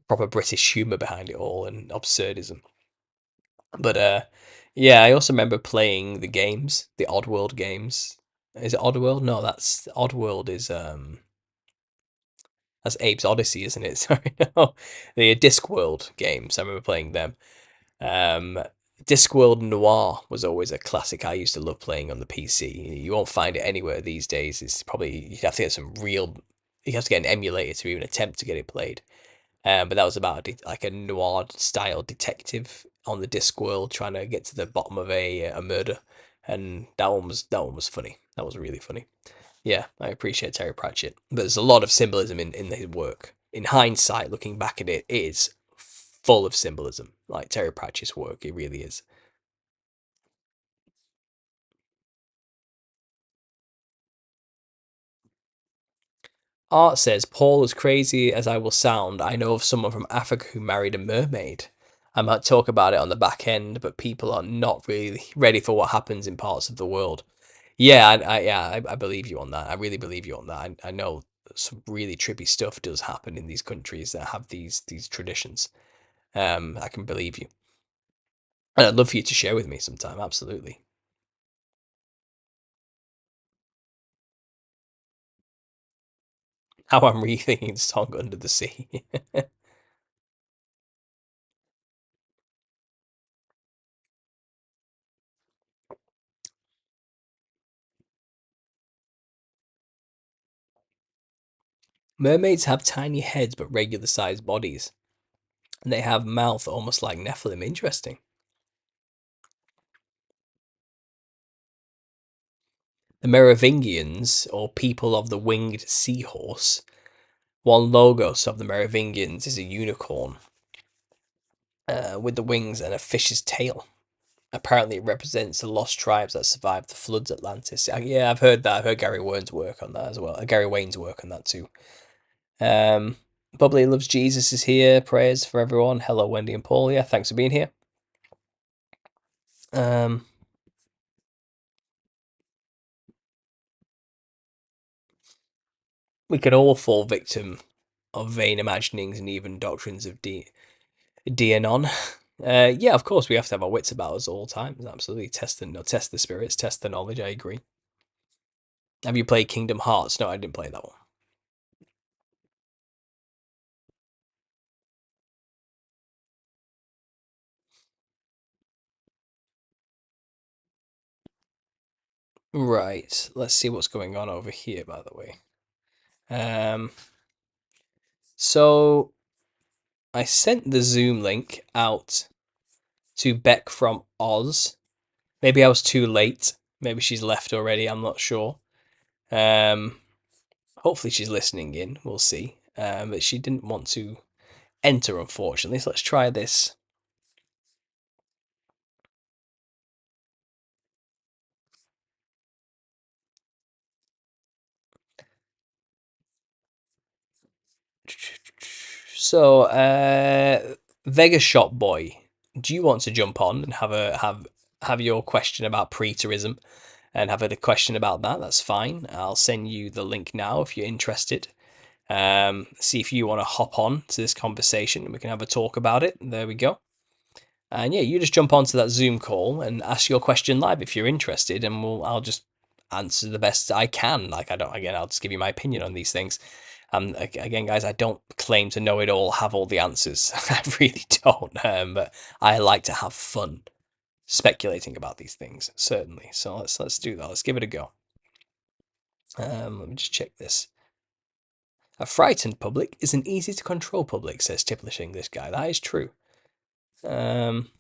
proper British humour behind it all and absurdism. But yeah, I also remember playing the games, the Oddworld games. Is it Oddworld? No, that's Oddworld is that's Abe's Odyssey, isn't it? Sorry, no, the Discworld games. I remember playing them. Um, Discworld Noir was always a classic I used to love playing on the PC. You won't find it anywhere these days. It's probably you have to get some real. You have to get an emulator to even attempt to get it played. But that was about like a noir style detective on the Discworld trying to get to the bottom of a murder, and that one was funny. That was really funny. Yeah, I appreciate Terry Pratchett. There's a lot of symbolism in his work. In hindsight, looking back at it, it is full of symbolism. Like Terry Pratchett's work, it really is. Art says, Paul, as crazy as I will sound, I know of someone from Africa who married a mermaid. I might talk about it on the back end, but people are not really ready for what happens in parts of the world. Yeah, I believe you on that. I really believe you on that. I know some really trippy stuff does happen in these countries that have these traditions. I can believe you, and I'd love for you to share with me sometime. Absolutely. How I'm rethinking the song "Under the Sea." Mermaids have tiny heads but regular sized bodies, and they have mouth almost like Nephilim. Interesting. The Merovingians, or people of the winged seahorse, one logos of the Merovingians is a unicorn with the wings and a fish's tail. Apparently, it represents the lost tribes that survived the floods at Atlantis. Yeah, I've heard that. I've heard Gary Wayne's work on that as well. Gary Wayne's work on that too. Um, Bubbly Loves Jesus is here. Prayers for everyone. Hello, Wendy and Paul. Yeah, thanks for being here. Um, we can all fall victim of vain imaginings and even doctrines of Dianon. Yeah, of course, we have to have our wits about us at all times. Absolutely, test the spirits, test the knowledge. I agree. Have you played Kingdom Hearts? No, I didn't play that one. Right, let's see what's going on over here. By the way, um, so I sent the Zoom link out to Beck from Oz. Maybe I was too late. Maybe she's left already. I'm not sure. Um, Hopefully she's listening in. We'll see. But she didn't want to enter, unfortunately. So let's try this. So, Vegas Shop Boy, do you want to jump on and have your question about preterism and have a question about that? That's fine. I'll send you the link now if you're interested. See if you want to hop on to this conversation and we can have a talk about it. There we go. And yeah, you just jump onto that Zoom call and ask your question live if you're interested, and I'll just answer the best I can. Like I don't, again, I'll just give you my opinion on these things. Again, guys, I don't claim to know it all, have all the answers. I really don't. But I like to have fun speculating about these things, certainly. So let's do that. Let's give it a go. Let me just check this. A frightened public is an easy to control public, says Tiplish English guy. That is true. Um,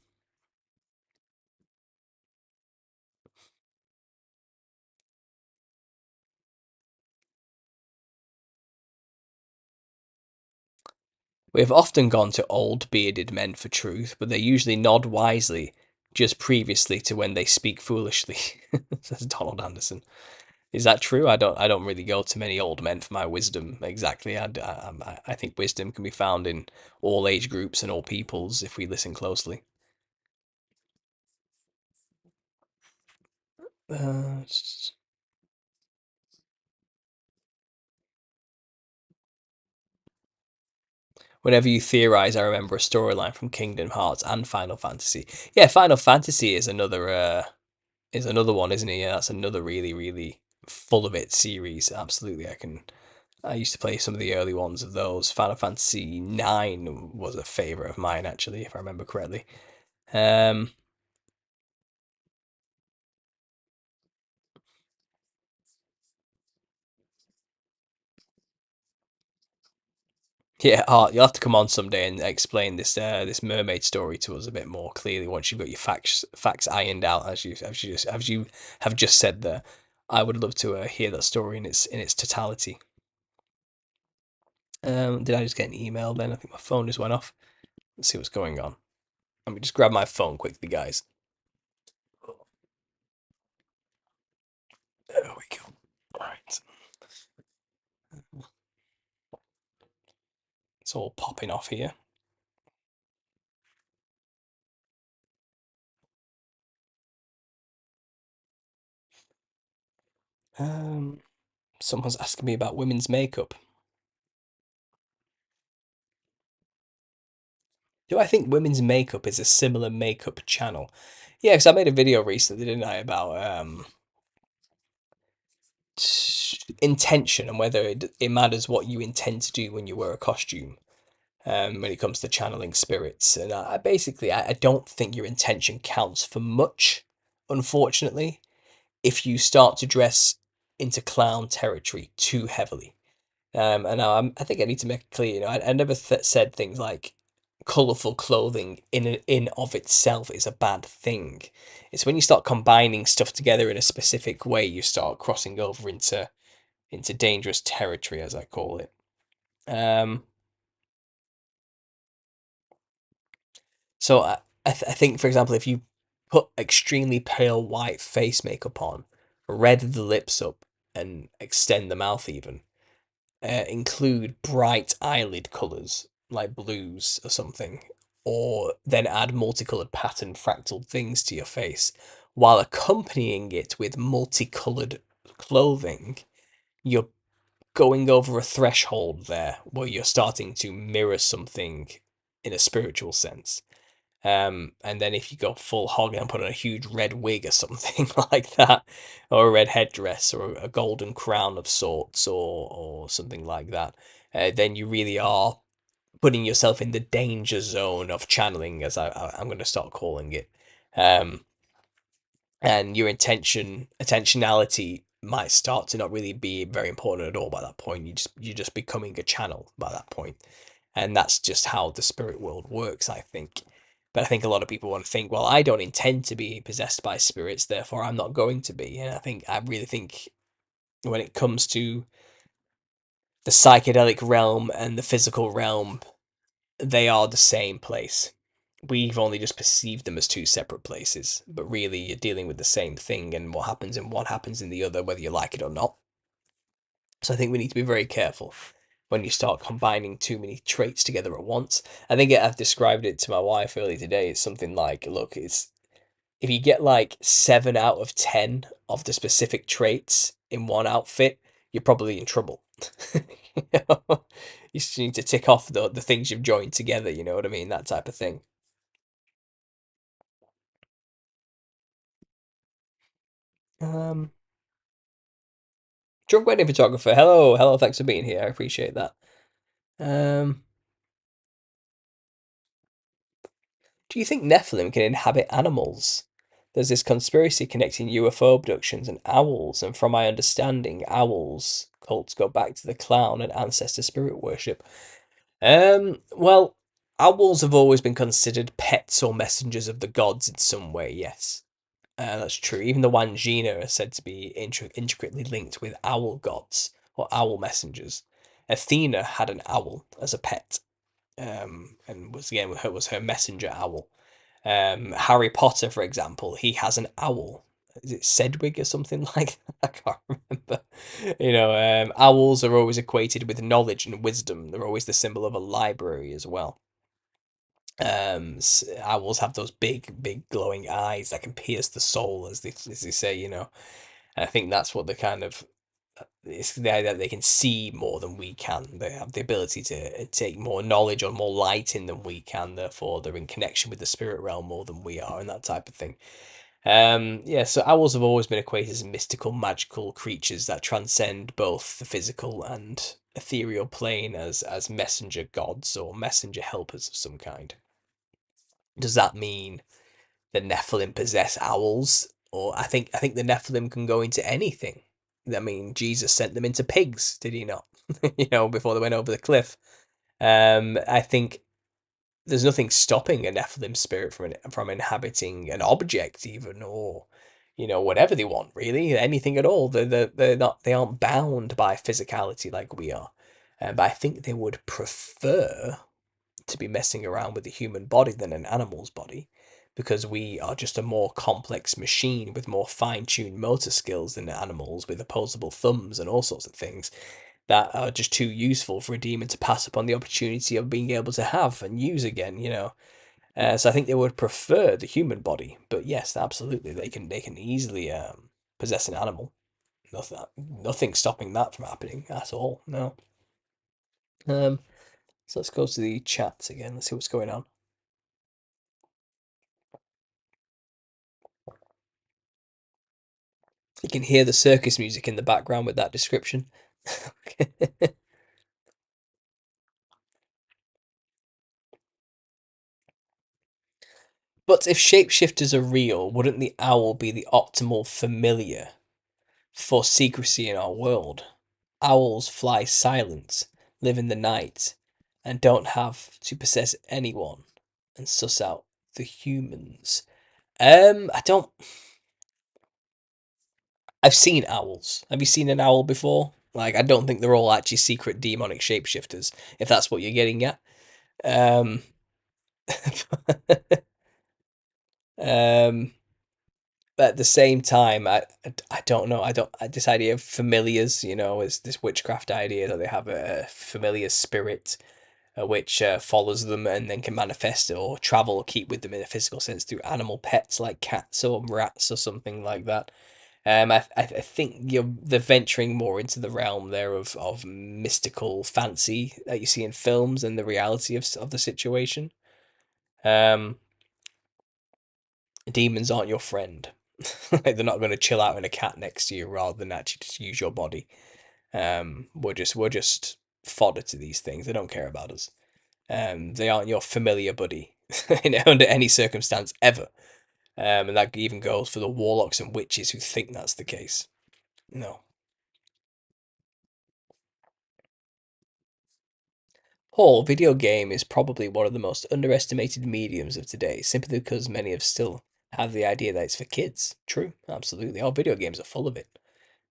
We have often gone to old bearded men for truth, but they usually nod wisely just previously to when they speak foolishly, says Donald Anderson. Is that true? I don't really go to many old men for my wisdom exactly. I think wisdom can be found in all age groups and all peoples if we listen closely. Uh, Whenever you theorize, I remember a storyline from Kingdom Hearts and Final Fantasy. Yeah, Final Fantasy is another one, isn't it? Yeah, that's another really, really full of it series. Absolutely, I used to play some of the early ones of those. Final Fantasy 9 was a favorite of mine, actually, if I remember correctly. Um, Yeah, Art, you'll have to come on someday and explain this mermaid story to us a bit more clearly once you've got your facts ironed out, as you have just said there. I would love to hear that story in its totality. Did I just get an email then? I think my phone just went off. Let's see what's going on. Let me just grab my phone quickly, guys. There we go. Right. It's all popping off here. Um, Someone's asking me about women's makeup. Do I think women's makeup is a similar makeup channel? Yeah, because I made a video recently, didn't I, about intention and whether it matters what you intend to do when you wear a costume. When it comes to channeling spirits, and I basically I don't think your intention counts for much, unfortunately, if you start to dress into clown territory too heavily. And I think I need to make it clear, I never said things like colorful clothing in of itself is a bad thing. It's when you start combining stuff together in a specific way, you start crossing over into dangerous territory, as I call it. Um, so I think, for example, if you put extremely pale white face makeup on, red the lips up, and extend the mouth even, include bright eyelid colours like blues or something, or then add multicolored pattern fractal things to your face while accompanying it with multicolored clothing, you're going over a threshold there where you're starting to mirror something in a spiritual sense. And then if you go full hog and put on a huge red wig or something like that, or a red headdress, or a golden crown of sorts, or something like that, then you really are putting yourself in the danger zone of channeling, as I'm going to start calling it. Um, and your attentionality might start to not really be very important at all by that point. You're just becoming a channel by that point, and that's just how the spirit world works, I think. But I think a lot of people want to think, well, I don't intend to be possessed by spirits, therefore I'm not going to be. And I really think when it comes to the psychedelic realm and the physical realm, they are the same place. We've only just perceived them as two separate places, but really you're dealing with the same thing, and what happens in one happens in the other, whether you like it or not. So I think we need to be very careful when you start combining too many traits together at once. I think I've described it to my wife earlier today. It's something like, look, it's if you get like 7 out of 10 of the specific traits in one outfit, you're probably in trouble. you know? You just need to tick off the things you've joined together, you know what I mean? That type of thing. Um, Drunk wedding photographer. Hello, hello. Thanks for being here. I appreciate that. Um, do you think Nephilim can inhabit animals? There's this conspiracy connecting UFO abductions and owls, and from my understanding, owls cults go back to the clown and ancestor spirit worship. Well, owls have always been considered pets or messengers of the gods in some way. Yes, that's true. Even the Wangina are said to be intricately linked with owl gods or owl messengers. Athena had an owl as a pet, and was her messenger owl. Harry Potter, for example, he has an owl. Is it Sedwig or something like that? I can't remember. Owls are always equated with knowledge and wisdom. They're always the symbol of a library as well. Owls have those big glowing eyes that can pierce the soul, as they say. And I think that's what the kind of it's the idea that they can see more than we can. They have the ability to take more knowledge or more light in than we can. Therefore, they're in connection with the spirit realm more than we are, and that type of thing. Yeah, so owls have always been equated as mystical, magical creatures that transcend both the physical and ethereal plane as messenger gods or messenger helpers of some kind. Does that mean the Nephilim possess owls? Or I think the Nephilim can go into anything. I mean, Jesus sent them into pigs, did he not? Before they went over the cliff. I think there's nothing stopping a Nephilim spirit from inhabiting an object, even, or whatever they want, really, anything at all. They aren't bound by physicality like we are. But I think they would prefer to be messing around with the human body than an animal's body, because we are just a more complex machine with more fine-tuned motor skills than animals with opposable thumbs and all sorts of things that are just too useful for a demon to pass upon the opportunity of being able to have and use again. So I think they would prefer the human body, but yes, absolutely, they can easily possess an animal. Nothing stopping that from happening at all. No. Um, so let's go to the chat again. Let's see what's going on. You can hear the circus music in the background with that description. But if shapeshifters are real, wouldn't the owl be the optimal familiar for secrecy in our world? Owls fly silent, live in the night, and don't have to possess anyone and suss out the humans. I don't. I've seen owls. Have you seen an owl before? Like, I don't think they're all actually secret demonic shapeshifters, if that's what you're getting at. Um, um, but at the same time, I don't know. This idea of familiars, is this witchcraft idea that they have a familiar spirit which follows them and then can manifest or travel or keep with them in a physical sense through animal pets like cats or rats or something like that. I think they're venturing more into the realm there of mystical fancy that you see in films and the reality of the situation. Um, Demons aren't your friend. Like, they're not going to chill out in a cat next to you rather than actually just use your body. We're just fodder to these things. They don't care about us. They aren't your familiar buddy under any circumstance ever. And that even goes for the warlocks and witches who think that's the case. No. Paul, video game is probably one of the most underestimated mediums of today, simply because many have still have the idea that it's for kids. True, absolutely. All video games are full of it.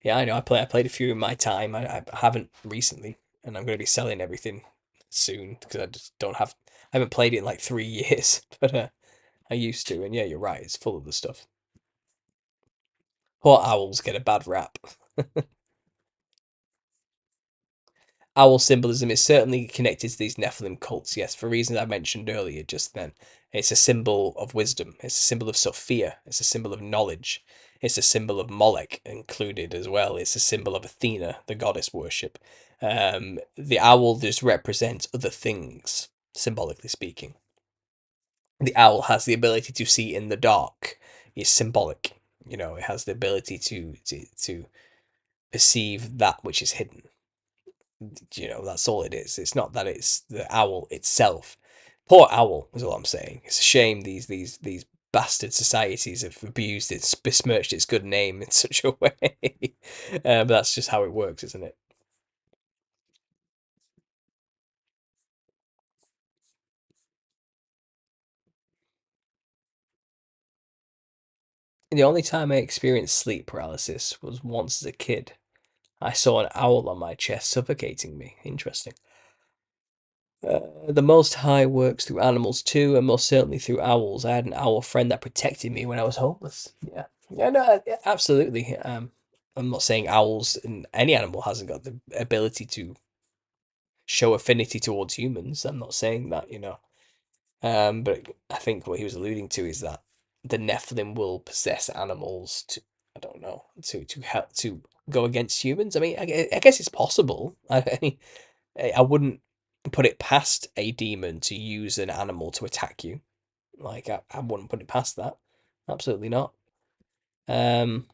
Yeah, I know. I played a few in my time. I haven't recently, and I'm going to be selling everything soon because I just don't have. I haven't played it in like 3 years, but I used to. And yeah, you're right. It's full of the stuff. Poor owls get a bad rap. Owl symbolism is certainly connected to these Nephilim cults, yes, for reasons I mentioned earlier just then. It's a symbol of wisdom, it's a symbol of Sophia, it's a symbol of knowledge, it's a symbol of Moloch included as well, it's a symbol of Athena, the goddess worship. The owl just represents other things, symbolically speaking. The owl has the ability to see in the dark, it's symbolic. It has the ability to perceive that which is hidden. That's all it is. It's not that it's the owl itself. Poor owl is all I'm saying. It's a shame these bastard societies have abused it, besmirched its good name in such a way. But that's just how it works, isn't it? The only time I experienced sleep paralysis was once as a kid. I saw an owl on my chest suffocating me. Interesting. The Most High works through animals too, and most certainly through owls. I had an owl friend that protected me when I was homeless. Yeah, yeah, no, yeah, absolutely. I'm not saying owls and any animal hasn't got the ability to show affinity towards humans. I'm not saying that. But I think what he was alluding to is that the Nephilim will possess animals to, I don't know, to help to go against humans. I mean, I guess it's possible. I mean, I wouldn't put it past a demon to use an animal to attack you. Like, I wouldn't put it past that. Absolutely not. Um,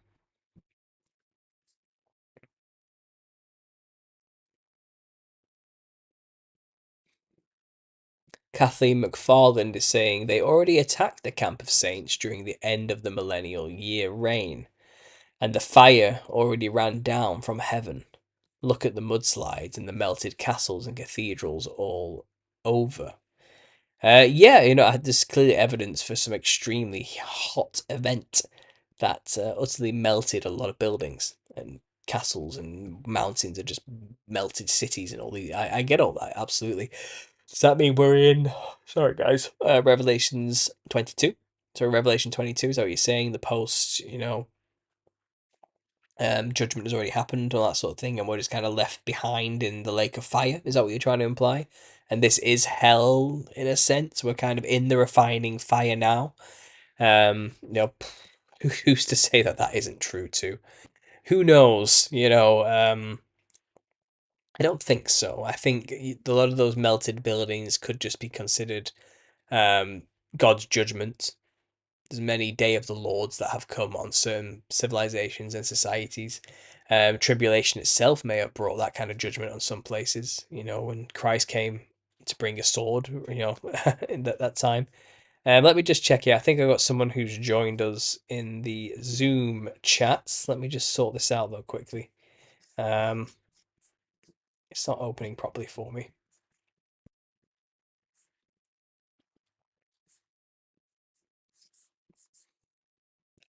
Kathleen McFarland is saying they already attacked the camp of saints during the end of the millennial year reign, and the fire already ran down from heaven. look at the mudslides and the melted castles and cathedrals all over. Yeah, there's clearly evidence for some extremely hot event that utterly melted a lot of buildings and castles and mountains and just melted cities and all the. I get all that, absolutely. Does that mean we're in? Sorry, guys. Revelations 22. So Revelation 22 is that what you're saying? The post, judgment has already happened, all that sort of thing, and we're just kind of left behind in the lake of fire. Is that what you're trying to imply? And this is hell in a sense. We're kind of in the refining fire now. Who's to say that that isn't true too? Who knows? I don't think so. I think a lot of those melted buildings could just be considered um, God's judgment. There's many Day of the Lords that have come on certain civilizations and societies. Tribulation itself may have brought that kind of judgment on some places. When Christ came to bring a sword, in that time. Let me just check here. I think I've got someone who's joined us in the Zoom chats. Let me just sort this out though quickly. Um, it's not opening properly for me.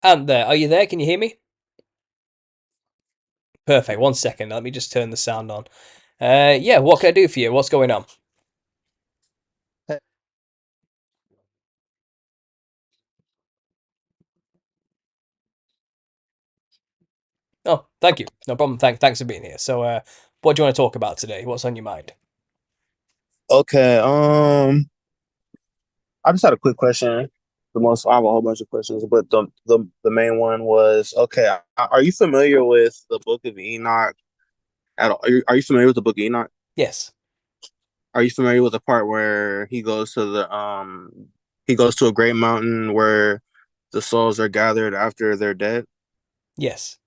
And there, are you there? Can you hear me? Perfect. 1 second. Let me just turn the sound on. Yeah, what can I do for you? What's going on? Oh, thank you. No problem. Thanks for being here. So, what do you want to talk about today? What's on your mind? Okay, I just had a quick question. I have a whole bunch of questions, but the main one was okay. Are you familiar with the Book of Enoch at all? Are you familiar with the Book of Enoch? Yes. Are you familiar with the part where he goes to a great mountain where the souls are gathered after they're dead? Yes.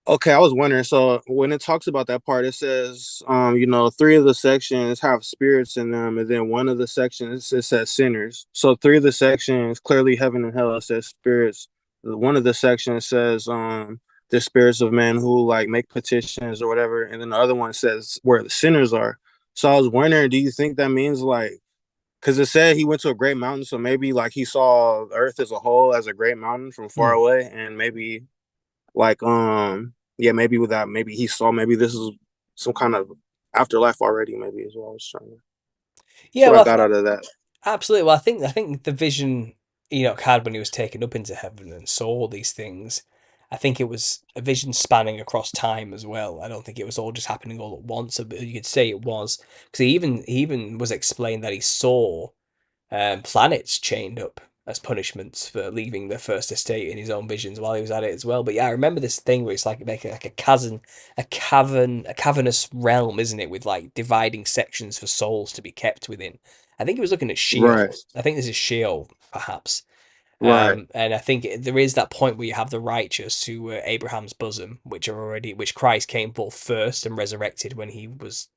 Okay, I was wondering. So when it talks about that part, it says, three of the sections have spirits in them, and then one of the sections it says sinners. So three of the sections, clearly heaven and hell, it says spirits. One of the sections says, the spirits of men who like make petitions or whatever, and then the other one says where the sinners are. So I was wondering, do you think that means like, because it said he went to a great mountain, so maybe like he saw Earth as a whole as a great mountain from far Mm. away, and maybe like yeah, maybe with that, maybe he saw maybe this is some kind of afterlife already, maybe is what I was trying to that's Yeah. what I Well, got out of that. absolutely. Well, I think the vision Enoch had when he was taken up into heaven and saw all these things. I think it was a vision spanning across time as well. I don't think it was all just happening all at once. But you could say it was because he even was explained that he saw planets chained up as punishments for leaving the first estate in his own visions while he was at it as well. But yeah, I remember this thing where it's like a chasm, a cavernous realm, isn't it, with like dividing sections for souls to be kept within. I think he was looking at Right, Sheol. I think this is Sheol, perhaps. right, And I think there is that point where you have the righteous who were Abraham's bosom, which Christ came for first and resurrected when he was,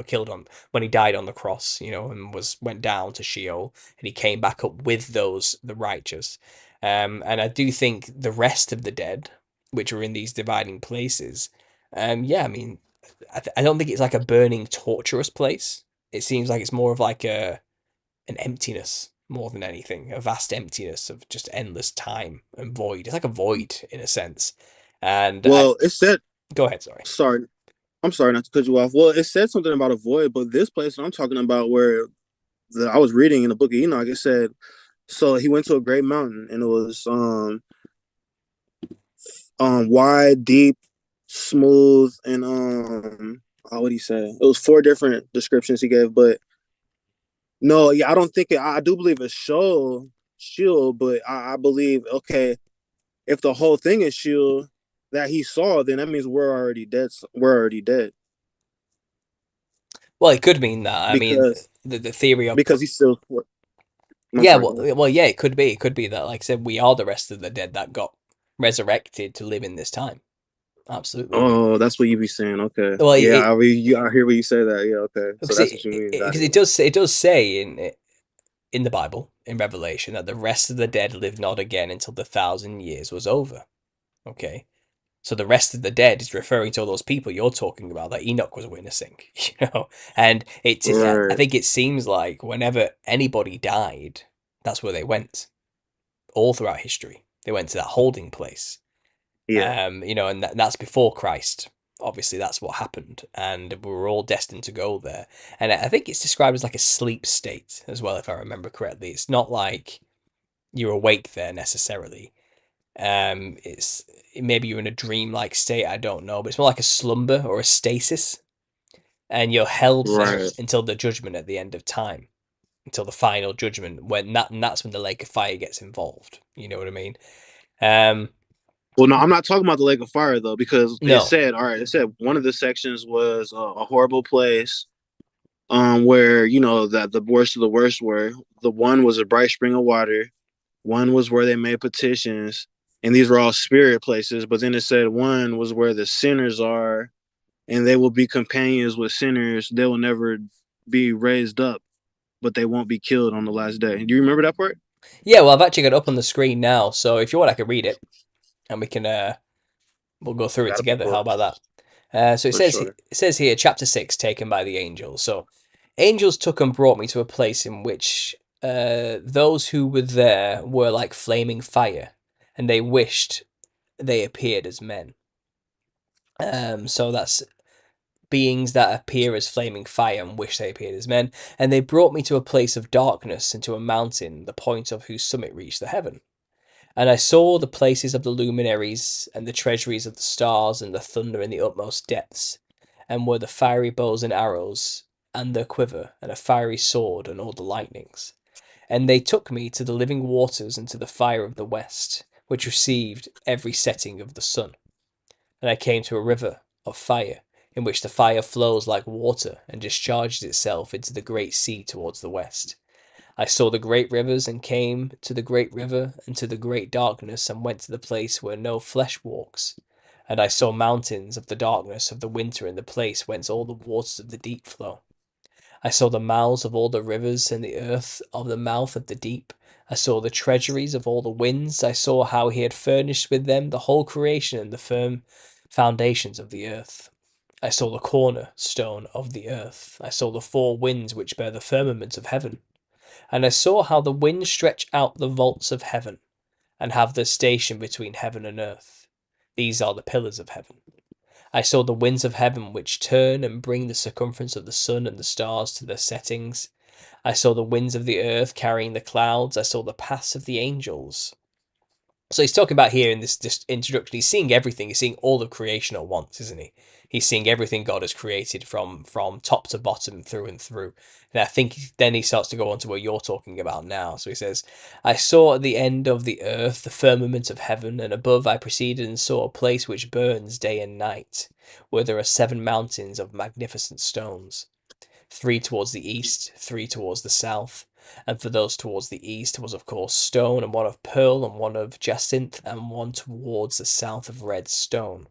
killed on when he died on the cross, and went down to Sheol, and he came back up with the righteous. And I do think the rest of the dead, which are in these dividing places, yeah, I mean, I don't think it's like a burning, torturous place. It seems like it's more of like an emptiness more than anything, a vast emptiness of just endless time and void. It's like a void in a sense. And well it said, go ahead, sorry. sorry, I'm sorry not to cut you off. Well, it said something about a void, but this place that I'm talking about where I was reading in the Book of Enoch, it said, so he went to a great mountain and it was wide, deep, smooth, and what did he say? It was four different descriptions he gave, but no, yeah, I don't think it. I do believe it's shield, but I believe okay, if the whole thing is shield that he saw, then that means we're already dead. We're already dead Well, it could mean that. I mean, because the theory of he's still. I'm yeah, sorry. well, yeah, it could be. It could be that, like I said, we are the rest of the dead that got resurrected to live in this time. Absolutely. Oh, that's what you be saying. Okay, Well, yeah, I hear what you say that. Yeah, okay, so because that's what you mean. Got it does it does say in the Bible in Revelation that the rest of the dead lived not again until the 1,000 years was over. Okay, So the rest of the dead is referring to all those people you're talking about that Enoch was witnessing, And I Right. think it seems like whenever anybody died, that's where they went. All throughout history, they went to that holding place. Yeah. And that's before Christ. Obviously, that's what happened, and we were all destined to go there. And I think it's described as like a sleep state as well, if I remember correctly. It's not like you're awake there necessarily. It's maybe you're in a dream-like state. I don't know, but it's more like a slumber or a stasis, and you're held there Right. until the judgment at the end of time, until the final judgment. And that's when the lake of fire gets involved. You know what I mean? Um, Well, no, I'm not talking about the Lake of Fire though, because it no, said, all right, it said one of the sections was a horrible place, where that the worst of the worst were. The one was a bright spring of water, one was where they made petitions, and these were all spirit places. But then it said one was where the sinners are, and they will be companions with sinners. They will never be raised up, but they won't be killed on the last day. Do you remember that part? yeah. Well, I've actually got it up on the screen now, so if you want, I can read it, and we'll go through it That'll be together. How cool about that? So for sure. it says here, chapter 6, taken by the angels. So, angels took and brought me to a place in which those who were there were like flaming fire, and they wished they appeared as men. So that's beings that appear as flaming fire and wish they appeared as men. And they brought me to a place of darkness and to a mountain, the point of whose summit reached the heaven. And I saw the places of the luminaries, and the treasuries of the stars, and the thunder in the utmost depths, and were the fiery bows and arrows, and the quiver, and a fiery sword, and all the lightnings. And they took me to the living waters, and to the fire of the west, which received every setting of the sun. And I came to a river of fire, in which the fire flows like water, and discharges itself into the great sea towards the west. I saw the great rivers, and came to the great river, and to the great darkness, and went to the place where no flesh walks. And I saw mountains of the darkness of the winter in the place whence all the waters of the deep flow. I saw the mouths of all the rivers, and the earth of the mouth of the deep. I saw the treasuries of all the winds. I saw how he had furnished with them the whole creation and the firm foundations of the earth. I saw the corner stone of the earth. I saw the four winds which bear the firmament of heaven. And I saw how the winds stretch out the vaults of heaven, and have their station between heaven and earth. These are the pillars of heaven. I saw the winds of heaven which turn and bring the circumference of the sun and the stars to their settings. I saw the winds of the earth carrying the clouds. I saw the paths of the angels. So he's talking about here in this introduction. He's seeing everything. He's seeing all of creation at once, isn't he? He's seeing everything God has created from top to bottom, through and through. And I think then he starts to go on to what you're talking about now. So he says, "I saw at the end of the earth the firmament of heaven, and above I proceeded and saw a place which burns day and night, where there are 7 mountains of magnificent stones, 3 towards the east, 3 towards the south. And for those towards the east was of course stone, and one of pearl, and one of jacinth, and one towards the south of red stone.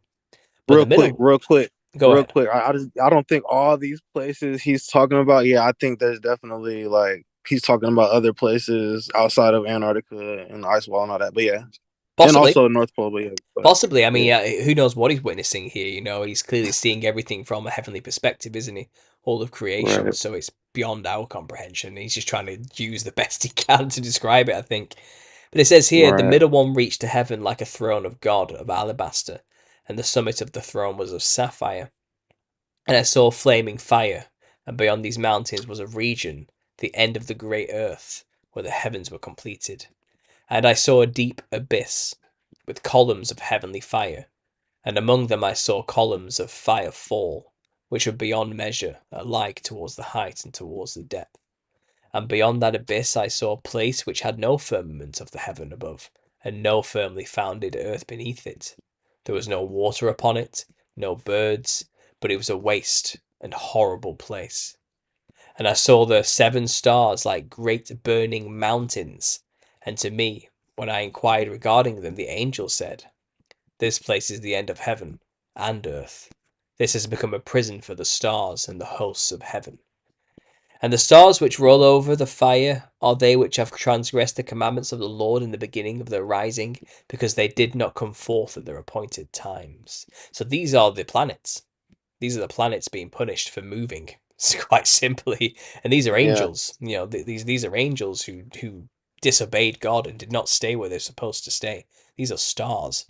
But the Real quick, middle, real quick, go real ahead. quick. I don't think all these places he's talking about. Yeah, I think there's definitely like he's talking about other places outside of Antarctica and the ice wall and all that. But yeah, and Possibly, also North Pole. But yeah, possibly. I mean, yeah, yeah, who knows what he's witnessing here? He's clearly seeing everything from a heavenly perspective, isn't he? All of creation, right, so it's beyond our comprehension. He's just trying to use the best he can to describe it, I think. But it says here, the right. middle one reached to heaven like a throne of God of alabaster, and the summit of the throne was of sapphire. And I saw flaming fire, and beyond these mountains was a region, the end of the great earth, where the heavens were completed. And I saw a deep abyss, with columns of heavenly fire, and among them I saw columns of fire fall, which were beyond measure, alike towards the height and towards the depth. And beyond that abyss I saw a place which had no firmament of the heaven above, and no firmly founded earth beneath it. There was no water upon it, no birds, but it was a waste and horrible place. And I saw the 7 stars like great burning mountains. And to me, when I inquired regarding them, the angel said, "This place is the end of heaven and earth. This has become a prison for the stars and the hosts of heaven." And the stars which roll over the fire are they which have transgressed the commandments of the Lord in the beginning of their rising, because they did not come forth at their appointed times. So these are the planets. These are the planets being punished for moving. It's quite simply, and these are Yeah. angels. You know, these are angels who disobeyed God and did not stay where they're supposed to stay. These are stars.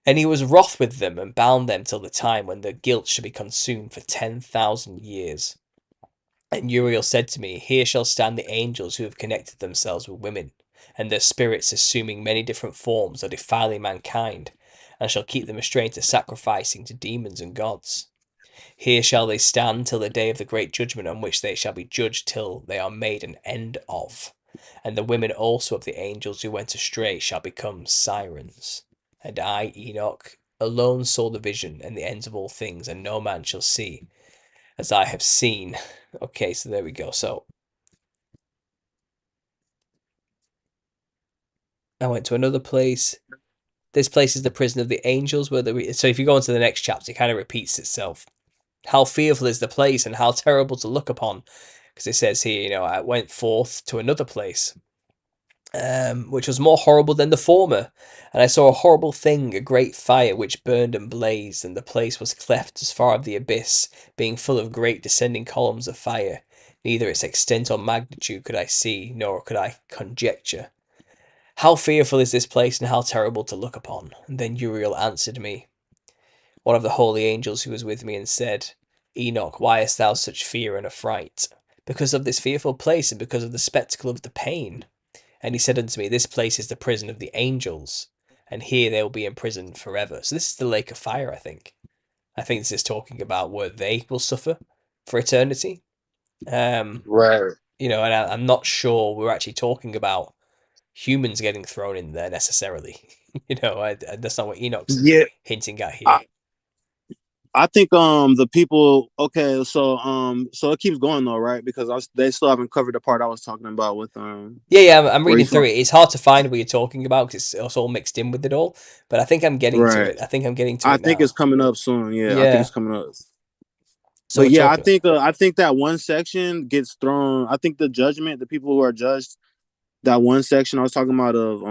And he was wroth with them and bound them till the time when their guilt should be consumed for 10,000 years. And Uriel said to me, here shall stand the angels who have connected themselves with women, and their spirits assuming many different forms are defiling mankind, and shall keep them restrained to sacrificing to demons and gods. Here shall they stand till the day of the great judgment, on which they shall be judged till they are made an end of. And the women also of the angels who went astray shall become sirens. And I, Enoch, alone saw the vision and the ends of all things, and no man shall see, as I have seen. Okay, so there we go. So I went to another place. This place is the prison of the angels. So if you go on to the next chapter, it kind of repeats itself. How fearful is the place, and how terrible to look upon. Because it says here, you know, I went forth to another place, which was more horrible than the former. And I saw a horrible thing, a great fire which burned and blazed, and the place was cleft as far as the abyss, being full of great descending columns of fire. Neither its extent or magnitude could I see, nor could I conjecture. How fearful is this place, and how terrible to look upon. And then Uriel answered me, one of the holy angels who was with me, and said, Enoch, why hast thou such fear and affright? Because of this fearful place, and because of the spectacle of the pain. And he said unto me, this place is the prison of the angels, and here they will be imprisoned forever. So this is the lake of fire, I think. I think this is talking about where they will suffer for eternity. Right. You know, and I'm not sure we're actually talking about humans getting thrown in there necessarily. You know, that's not what Enoch's Yeah. hinting at here. I, I think the people, okay, so it keeps going though, right? Because they still haven't covered the part I was talking about with Yeah, I'm where reading he's through from. it. It's hard to find what you're talking about because it's all mixed in with it all. But I think I'm getting to Right. it. I think I'm getting to I it think it's now. coming up soon. Yeah, I think Yeah. it's coming up. So we're But yeah, talking. I think that one section gets thrown. I think the judgment, the people who are judged, that one section I was talking about of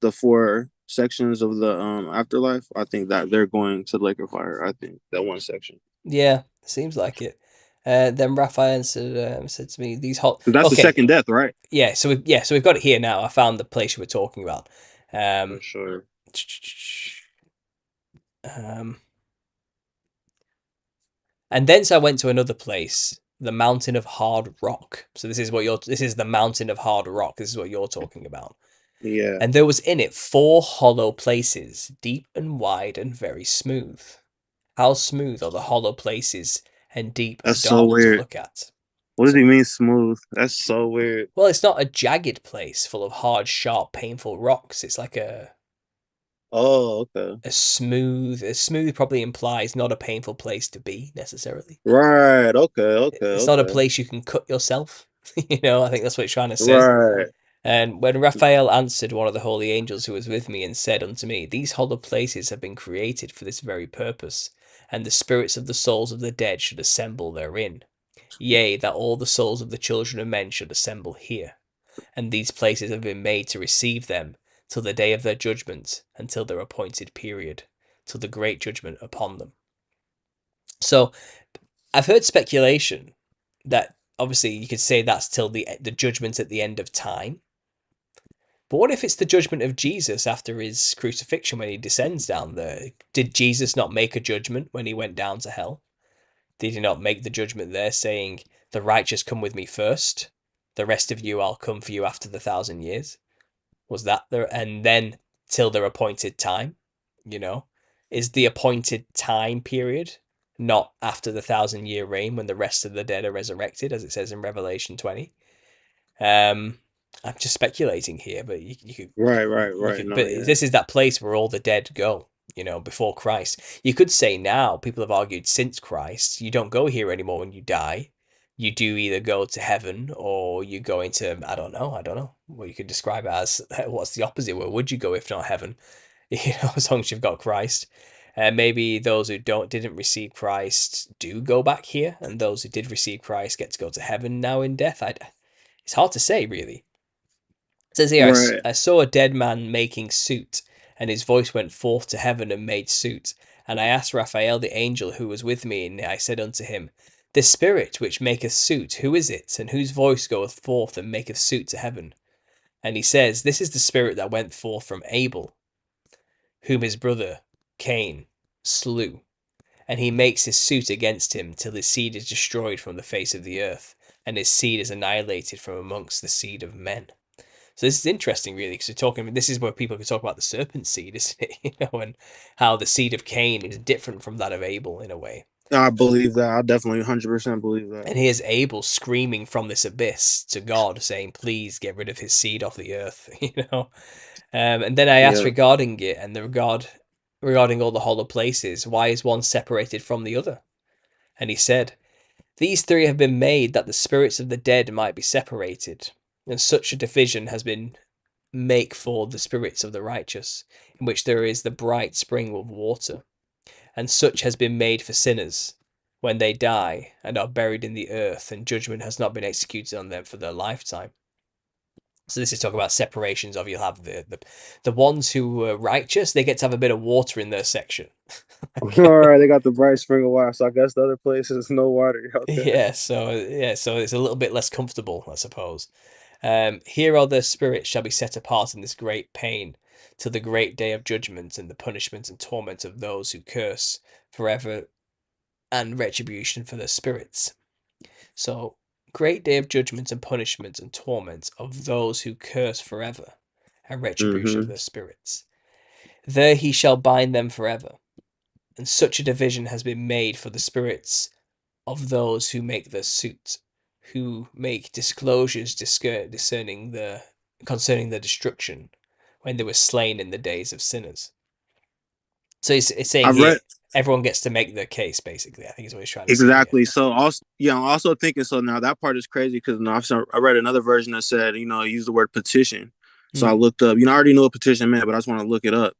the four sections of the afterlife. I think that they're going to the lake of fire. I think that one section. Yeah, seems like it. Then Raphael said to me, "These hot." That's the Okay, second death, right? so we've got it here now. I found the place you were talking about. For Um, sure. um, and thence I went to another place, the mountain of hard rock. So this is the mountain of hard rock. This is what you're talking about. Yeah, And there was in it 4 hollow places, deep and wide and very smooth. How smooth are the hollow places, and deep and that's so dark to weird. look at. What does he So, mean smooth? That's so weird. well, it's not a jagged place full of hard, sharp, painful rocks. It's like Oh, okay. a smooth probably implies not a painful place to be necessarily. Right. Okay. Okay. It's not a Okay. place you can cut yourself. You know, I think that's what it's trying to say. Right. And when Raphael answered one of the holy angels who was with me, and said unto me, these hollow places have been created for this very purpose, and the spirits of the souls of the dead should assemble therein. Yea, that all the souls of the children of men should assemble here. And these places have been made to receive them till the day of their judgment, until their appointed period, till the great judgment upon them. So I've heard speculation that obviously you could say that's till the judgment at the end of time. But what if it's the judgment of Jesus after his crucifixion when he descends down there? Did Jesus not make a judgment when he went down to hell? Did he not make the judgment there saying, the righteous come with me first, the rest of you I'll come for you after the 1,000 years? Was that there? And then till their appointed time, you know? Is the appointed time period not after the 1,000 year reign when the rest of the dead are resurrected, as it says in Revelation 20? Um, I'm just speculating here, but you could Right. Right. you Right. could. No. But Yeah. this is that place where all the dead go. You know, before Christ. You could say now people have argued since Christ, you don't go here anymore when you die. You do either go to heaven or you go into I don't know what you could describe it as. What's the opposite? Where would you go if not heaven? You know, as long as you've got Christ. Maybe those who didn't receive Christ do go back here, and those who did receive Christ get to go to heaven now in death. It's hard to say, really. It says here, Right. I saw a dead man making suit, and his voice went forth to heaven and made suit. And I asked Raphael the angel who was with me, and I said unto him, the spirit which maketh suit, who is it, and whose voice goeth forth and maketh suit to heaven? And he says, this is the spirit that went forth from Abel, whom his brother Cain slew. And he makes his suit against him till his seed is destroyed from the face of the earth, and his seed is annihilated from amongst the seed of men. So this is interesting, really, because we're talking. This is where people can talk about the serpent seed, isn't it? And how the seed of Cain is different from that of Abel in a way. I believe that. I definitely 100% believe that. And here's Abel screaming from this abyss to God, saying, "Please get rid of his seed off the earth." And then I asked Yeah. regarding it, and regarding all the hollow places, why is one separated from the other? And he said, these three have been made that the spirits of the dead might be separated, and such a division has been make for the spirits of the righteous, in which there is the bright spring of water, and such has been made for sinners, when they die and are buried in the earth, and judgment has not been executed on them for their lifetime. So this is talking about separations of you'll have the ones who were righteous, they get to have a bit of water in their section. All right, they got the bright spring of water, so I guess the other places no water out there. So it's a little bit less comfortable, I suppose. Here are the spirits shall be set apart in this great pain, till the great day of judgment and the punishment and torment of those who curse forever, and retribution for their spirits. So, great day of judgment and punishment and torment of those who curse forever, and retribution for Mm-hmm. their spirits. There he shall bind them forever. And such a division has been made for the spirits of those who make their suit, who make disclosures concerning the destruction, when they were slain in the days of sinners. So it's saying I've here, read everyone gets to make their case, basically. I think is what he's trying to say here. exactly. So also, yeah, I'm also thinking. So now that part is crazy because I read another version that said, use the word petition. So I Hmm. looked up. I already knew what petition meant, but I just want to look it up.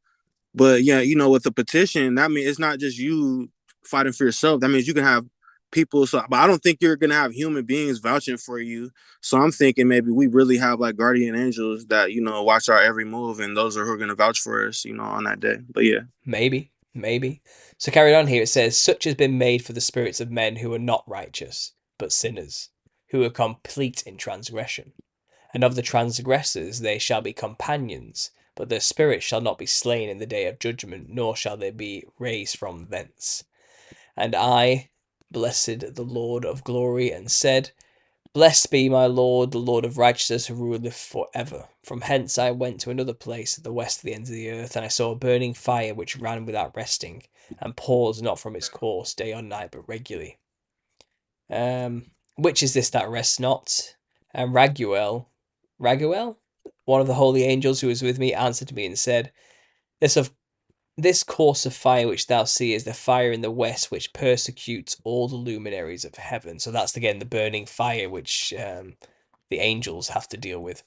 But yeah, with the petition, that means it's not just you fighting for yourself. That means you can have people. So, but I don't think you're gonna have human beings vouching for you. So I'm thinking maybe we really have like guardian angels that watch our every move, and those are who are gonna vouch for us, on that day. But yeah. Maybe, maybe. So carried on here, it says, such has been made for the spirits of men who are not righteous, but sinners, who are complete in transgression. And of the transgressors they shall be companions, but their spirits shall not be slain in the day of judgment, nor shall they be raised from thence. And I blessed the Lord of glory, and said, blessed be my Lord, the Lord of righteousness, who ruleth for ever. From hence I went to another place at the west of the ends of the earth, and I saw a burning fire which ran without resting, and paused not from its course day or night, but regularly. Which is this that rests not? And Raguel, one of the holy angels who was with me, answered me and said, this course of fire which thou seest is the fire in the west which persecutes all the luminaries of heaven. So that's again the burning fire which the angels have to deal with.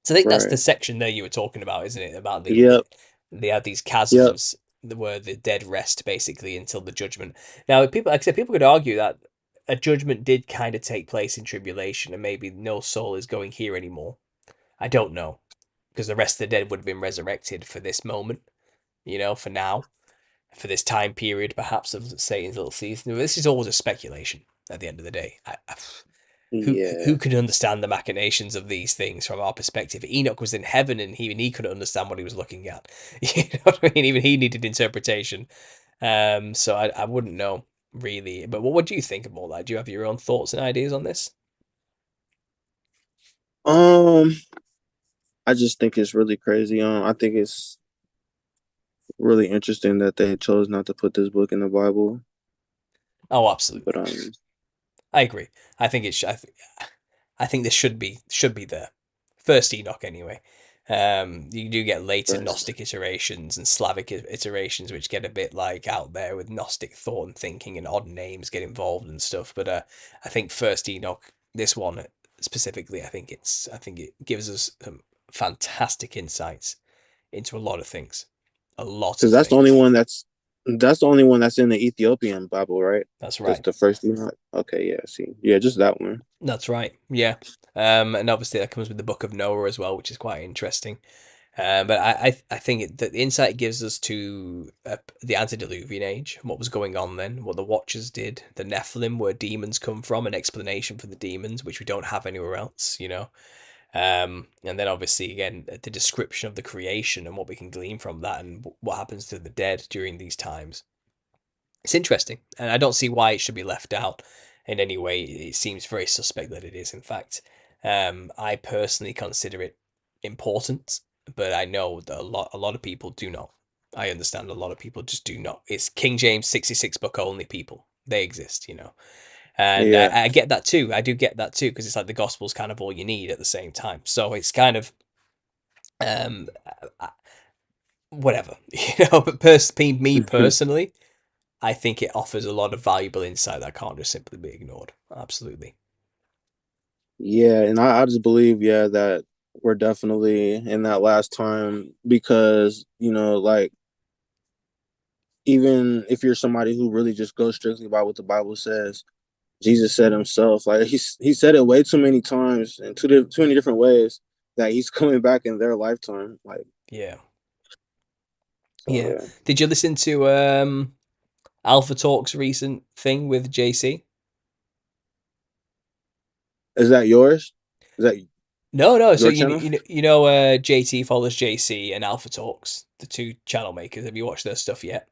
So I think that's the Right. section there you were talking about, isn't it? About Yep. they have these Yep. chasms where the dead rest basically until the judgment. Now, people, like I said, people could argue that a judgment did kind of take place in tribulation, and maybe no soul is going here anymore. I don't know, because the rest of the dead would have been resurrected for this moment, for now, for this time period, perhaps of Satan's little season. This is always a speculation at the end of the day. Who Yeah. could understand the machinations of these things from our perspective? Enoch was in heaven, and even he couldn't understand what he was looking at. You know what I mean? Even he needed interpretation. So I wouldn't know really. But what do you think of all that? Do you have your own thoughts and ideas on this? Um, I just think it's really crazy. I think it's really interesting that they chose not to put this book in the Bible. Oh, But absolutely. I agree. I think it should. I think this should be there. First Enoch anyway. You do get later right. Gnostic iterations and Slavic iterations, which get a bit like out there with Gnostic thought and thinking, and odd names get involved and stuff. But I think First Enoch, this one specifically, I think it gives us some fantastic insights into a lot of things, a lot Because of that's the only things. one that's That's the only one that's in the Ethiopian Bible, right? That's That's right. the first Enoch. Okay, yeah, see, yeah, just that one. That's right. Yeah. And obviously that comes with the Book of Noah as well, which is quite interesting. But I think that the insight it gives us to the antediluvian age, what was going on then, what the Watchers did, the Nephilim, where demons come from, an explanation for the demons, which we don't have anywhere else, you know. And then obviously again the description of the creation and what we can glean from that, and what happens to the dead during these times. It's interesting, and I don't see why it should be left out in any way. It seems very suspect that it is. In fact, I personally consider it important, but I know that a lot of people do not. I understand a lot of people just do not. It's King James 66 book only people. They exist, you know, and Yeah, I get that too. I do get that too because it's like the gospel's kind of all you need at the same time. So it's kind of um, whatever, you know. But me personally, I think it offers a lot of valuable insight that can't just simply be ignored. Absolutely. yeah, and I just believe, yeah, that we're definitely in that last time because like even if you're somebody who really just goes strictly by what the Bible says, Jesus said himself, like he said it way too many times in too many different ways that he's coming back in their lifetime. Like, Yeah. so Yeah. yeah, Did you listen to Alpha Talk's recent thing with JC? is that yours? Is that No, no. So your channel? JT follows JC and Alpha Talks, the two channel makers. Have you watched their stuff yet?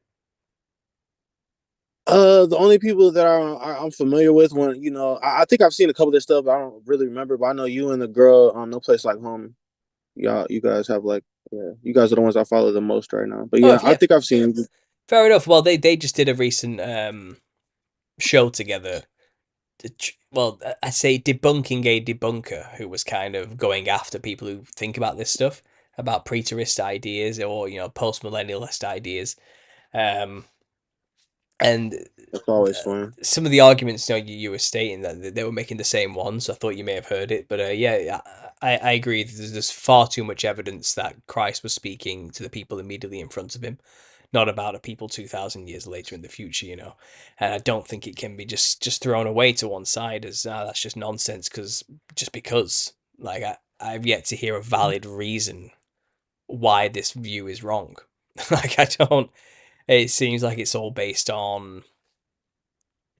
The only people that I'm familiar with when I think I've seen a couple of their stuff. But I don't really remember, but I know you and the girl on No Place Like Home. You guys have like, yeah, you guys are the ones I follow the most right now. But Oh, yeah, I yeah. think I've seen. Fair enough. Well, they just did a recent show together. Well, I say debunking a debunker who was kind of going after people who think about this stuff, about preterist ideas or post millennialist ideas. Um, and That's always fun. some of the arguments you were stating that they were making the same ones. So I thought you may have heard it, but yeah, I agree. There's far too much evidence that Christ was speaking to the people immediately in front of him, not about a people 2,000 years later in the future, And I don't think it can be just thrown away to one side as that's just nonsense because like I've yet to hear a valid reason why this view is wrong. Like I don't. It seems like it's all based on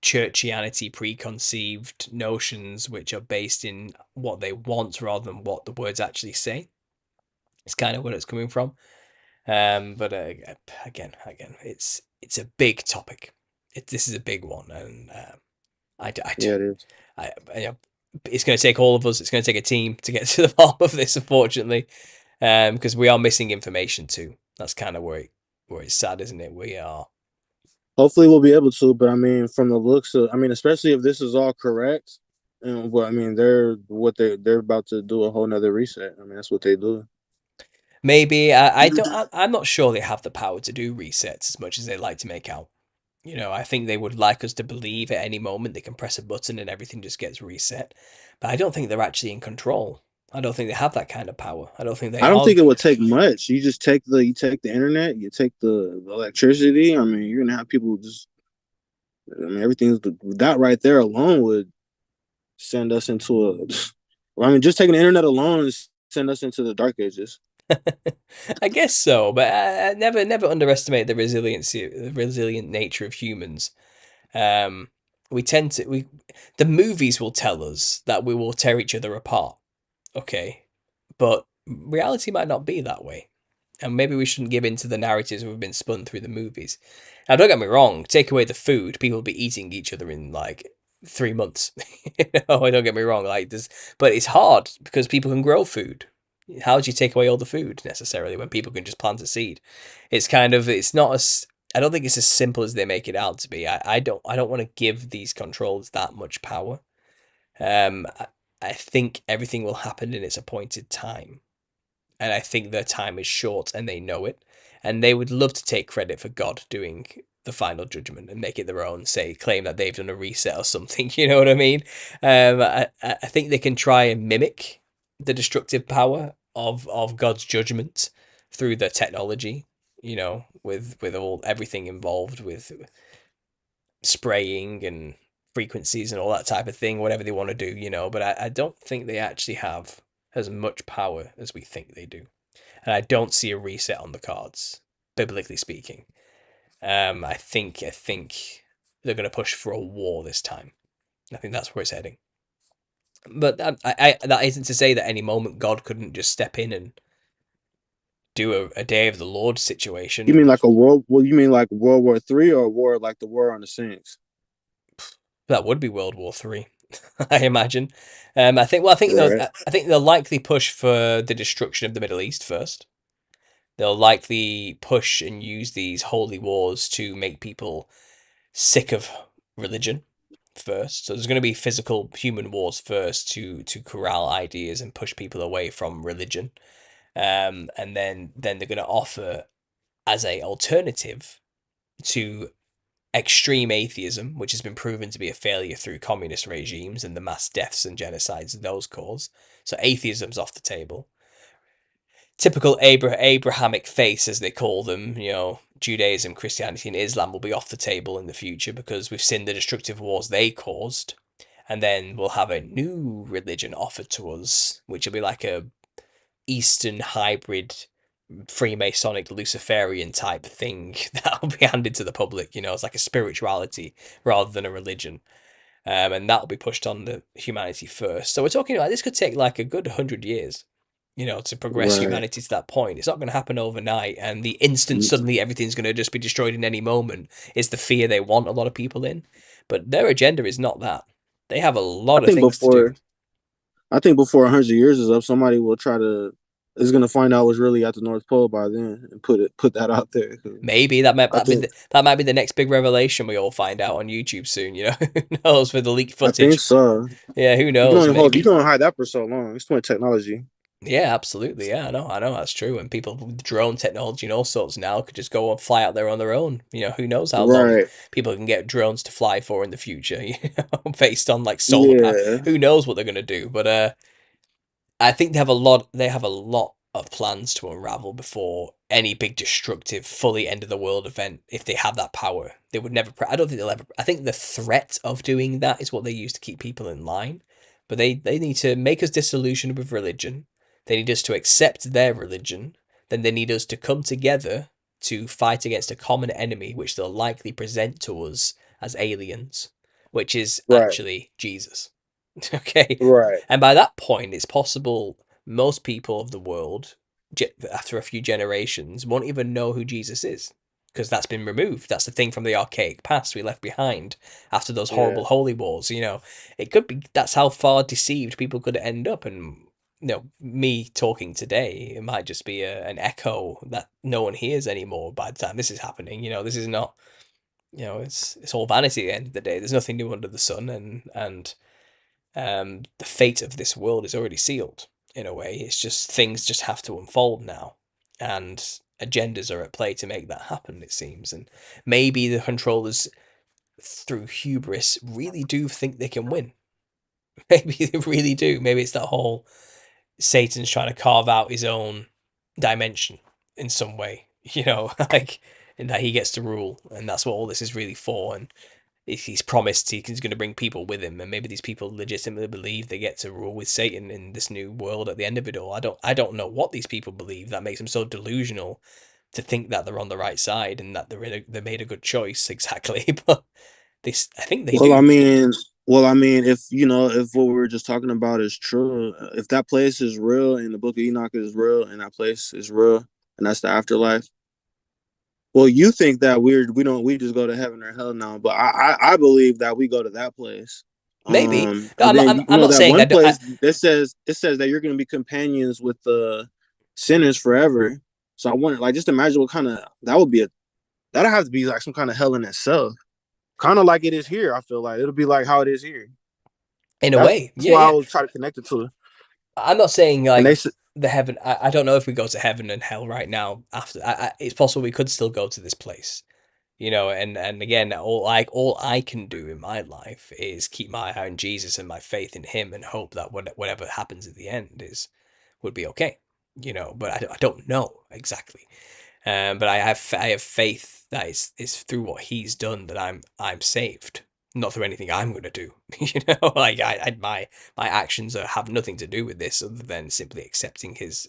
churchianity, preconceived notions which are based in what they want rather than what the words actually say. It's kind of where it's coming from. But again, it's a big topic. This is a big one, and Yeah, it is. it's going to take all of us. It's going to take a team to get to the bottom of this, unfortunately, because we are missing information too. That's kind of where it's sad, isn't it? We are. Hopefully, we'll be able to. But I mean, from the looks of, I mean, especially if this is all correct, and I mean, they're about to do a whole nother reset. I mean, that's what they do. Maybe I don't. I'm not sure they have the power to do resets as much as they like to make out. I think they would like us to believe at any moment they can press a button and everything just gets reset. But I don't think they're actually in control. I don't think they have that kind of power. I don't think they I don't are. think it would take much. You just take the internet, you take the electricity. I mean, you're gonna have people just. I mean, everything's that right there alone would send us into a. Well, I mean, just taking the internet alone is send us into the dark ages. I guess so, but never underestimate the resilient nature of humans. Um, we tend to we the movies will tell us that we will tear each other apart. Okay, but reality might not be that way. And maybe we shouldn't give in to the narratives we've been spun through the movies. Now, don't get me wrong, take away the food, people will be eating each other in like 3 months. Don't get me wrong, like this, but it's hard because people can grow food. How do you take away all the food necessarily when people can just plant a seed? It's not as, I don't think it's as simple as they make it out to be. I don't want to give these controls that much power. I think everything will happen in its appointed time, and I think their time is short and they know it. And they would love to take credit for God doing the final judgment and make it their own, say, claim that they've done a reset or something. You know what I mean? I think they can try and mimic the destructive power of God's judgment through their technology. with all everything involved with spraying and frequencies and all that type of thing, whatever they want to do. But I don't think they actually have as much power as we think they do. And I don't see a reset on the cards, biblically speaking. I think they're going to push for a war this time. I think that's where it's heading. But that isn't to say that any moment God couldn't just step in and do a Day of the Lord situation, You mean and like a world? Well, you mean like World War III or war like the war on the Saints? that would be World War Three, I imagine. I think. Well, I think Right. I think they'll likely push for the destruction of the Middle East first. They'll likely push and use these holy wars to make people sick of religion first. So there's going to be physical human wars first to corral ideas and push people away from religion. And then they're going to offer as a alternative to extreme atheism, which has been proven to be a failure through communist regimes and the mass deaths and genocides those cause. So atheism's off the table. Typical Abrahamic faith, as they call them, Judaism, Christianity, and Islam will be off the table in the future because we've seen the destructive wars they caused. And then we'll have a new religion offered to us, which will be like a Eastern hybrid Freemasonic Luciferian type thing that'll be handed to the public. It's like a spirituality rather than a religion. And that'll be pushed on the humanity first. So we're talking about this could take like a good 100 years, to progress Right. humanity to that point. It's not going to happen overnight, and the instant suddenly everything's going to just be destroyed in any moment is the fear they want a lot of people in. But their agenda is not that. They have a I lot of think things to do. before I think before 100 years is up, somebody will try to is gonna find out what's really at the North Pole by then and put that out there. Maybe that might I be think that might be the next big revelation we all find out on YouTube soon. Who knows with the leaked I think footage? so. Yeah, who You can knows? only hold you Maybe. can only hide that for so long. It's too technology. Yeah, absolutely. Yeah, I know that's true. And people with drone technology and all sorts now could just go and fly out there on their own. Who knows how long Right. people can get drones to fly for in the future, based on like solar power. Yeah. Who knows what they're gonna do? But I think they have a lot of plans to unravel before any big destructive, fully end of the world event. If they have that power, they would never. I don't think they'll ever. I think the threat of doing that is what they use to keep people in line. But they need to make us disillusioned with religion. They need us to accept their religion. Then they need us to come together to fight against a common enemy, which they'll likely present to us as aliens, which is Right. actually Jesus. Okay. Right. And by that point, it's possible most people of the world, after a few generations, won't even know who Jesus is because that's been removed. That's the thing from the archaic past we left behind after those Yeah. horrible holy wars. It could be that's how far deceived people could end up. And me talking today, it might just be an echo that no one hears anymore by the time this is happening. This is not. It's all vanity at the end of the day. There's nothing new under the sun, and the fate of this world is already sealed in a way. It's just things just have to unfold now, and agendas are at play to make that happen. It seems, and maybe the controllers, through hubris, really do think they can win. Maybe they really do. Maybe it's that whole Satan's trying to carve out his own dimension in some way. Like, and that he gets to rule, and that's what all this is really for. And he's promised he's going to bring people with him, and maybe these people legitimately believe they get to rule with Satan in this new world at the end of it all. I don't know what these people believe that makes them so delusional to think that they're on the right side and that they made a good choice exactly. But I think they Well, I do. mean, if if what we were just talking about is true, if that place is real and the Book of Enoch is real and that place is real and that's the afterlife. Well, you think that we just go to heaven or hell now, but I believe that we go to that place. Maybe. No, And I'm not. then I'm not that saying one that. place that says that you're going to be companions with the sinners forever. So I wonder, like, just imagine what kind of that would be that'll have to be like some kind of hell in itself, kind of like it is here. I feel like it'll be like how it is here. In a That's way, yeah, why I yeah. was trying to connect it to it. I'm not saying And like they said, the heaven. I don't know if we go to heaven and hell right now. After it's possible we could still go to this place. And again, all I can do in my life is keep my eye on Jesus and my faith in Him, and hope that whatever happens at the end would be okay. But I don't know exactly. But I have faith that it's through what he's done that I'm saved, not through anything I'm gonna do. You know, like my actions have nothing to do with this other than simply accepting his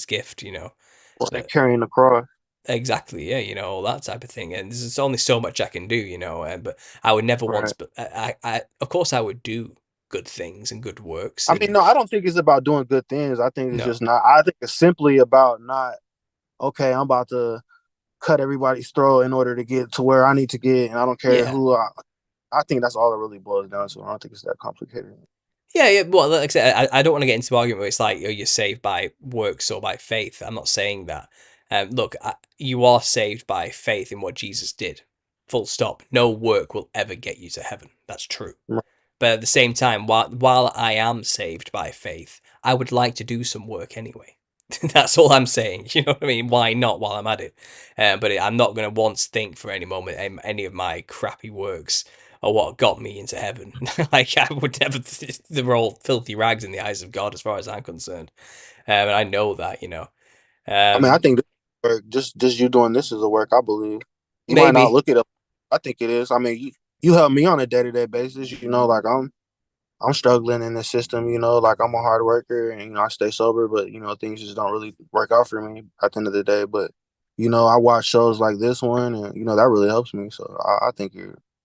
gift. You know, Or so carrying the cross. exactly, yeah, you know, all that type of thing. And there's only so much I can do, you know. But I would never once, Right. but of course, I would do good things and good works, I mean, and no, I don't think it's about doing good things. I think it's no, just not. I think it's simply about not. Okay, I'm about to cut everybody's throat in order to get to where I need to get, and I don't care yeah. who. I think that's all it really boils down to. I don't think it's that complicated. Yeah, yeah. Well, like I said, I don't want to get into the argument where it's like, oh, you're saved by works or by faith. I'm not saying that. Look, you are saved by faith in what Jesus did. Full stop. No work will ever get you to heaven. That's true. But at the same time, while I am saved by faith, I would like to do some work anyway. That's all I'm saying. You know what I mean? Why not while I'm at it? I'm not going to once think for any moment any of my crappy works are what got me into heaven. Like I would never. They're all filthy rags in the eyes of God, as far as I'm concerned. And I know that. You know. I mean, I Um, think this work, just you doing this is a work. I believe you might not Maybe. look it up. I think it is. I mean, you help me on a day-to-day basis. You know, like I'm struggling in the system. You know, like I'm a hard worker and you know I stay sober, but you know things just don't really work out for me at the end of the day. But you know, I watch shows like this one, and you know that really helps me. So I think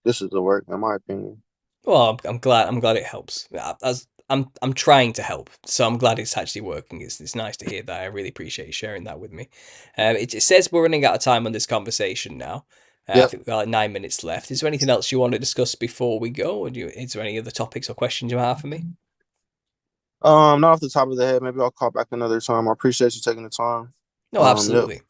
this is the work, in my opinion. Well, I'm glad. I'm glad it helps. As I'm trying to help, so I'm glad it's actually working. It's nice to hear that. I really appreciate you sharing that with me. It says we're running out of time on this conversation now. I Yep. think we've got like 9 minutes left. Is there anything else you want to discuss before we go? Is there any other topics or questions you have for me? Not off the top of the head. Maybe I'll call back another time. I appreciate you taking the time. No, Yep. absolutely.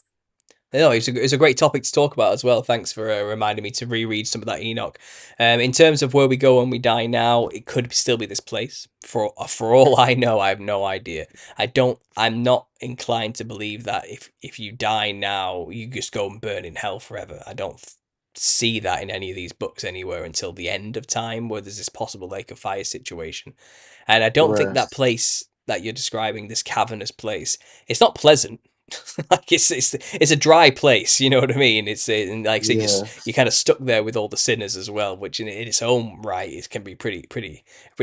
No, it's a great topic to talk about as well. Thanks for reminding me to reread some of that Enoch. In terms of where we go when we die now, it could still be this place. For all I know, I have no idea. I'm not inclined to believe that if you die now, you just go and burn in hell forever. I don't see that in any of these books anywhere until the end of time, where there's this possible lake of fire situation. And I don't think Right. that place that you're describing, this cavernous place, it's not pleasant. Like it's a dry place, you know what I mean? It's and like I say, Yeah. you're kind of stuck there with all the sinners as well, which in its own right it can be pretty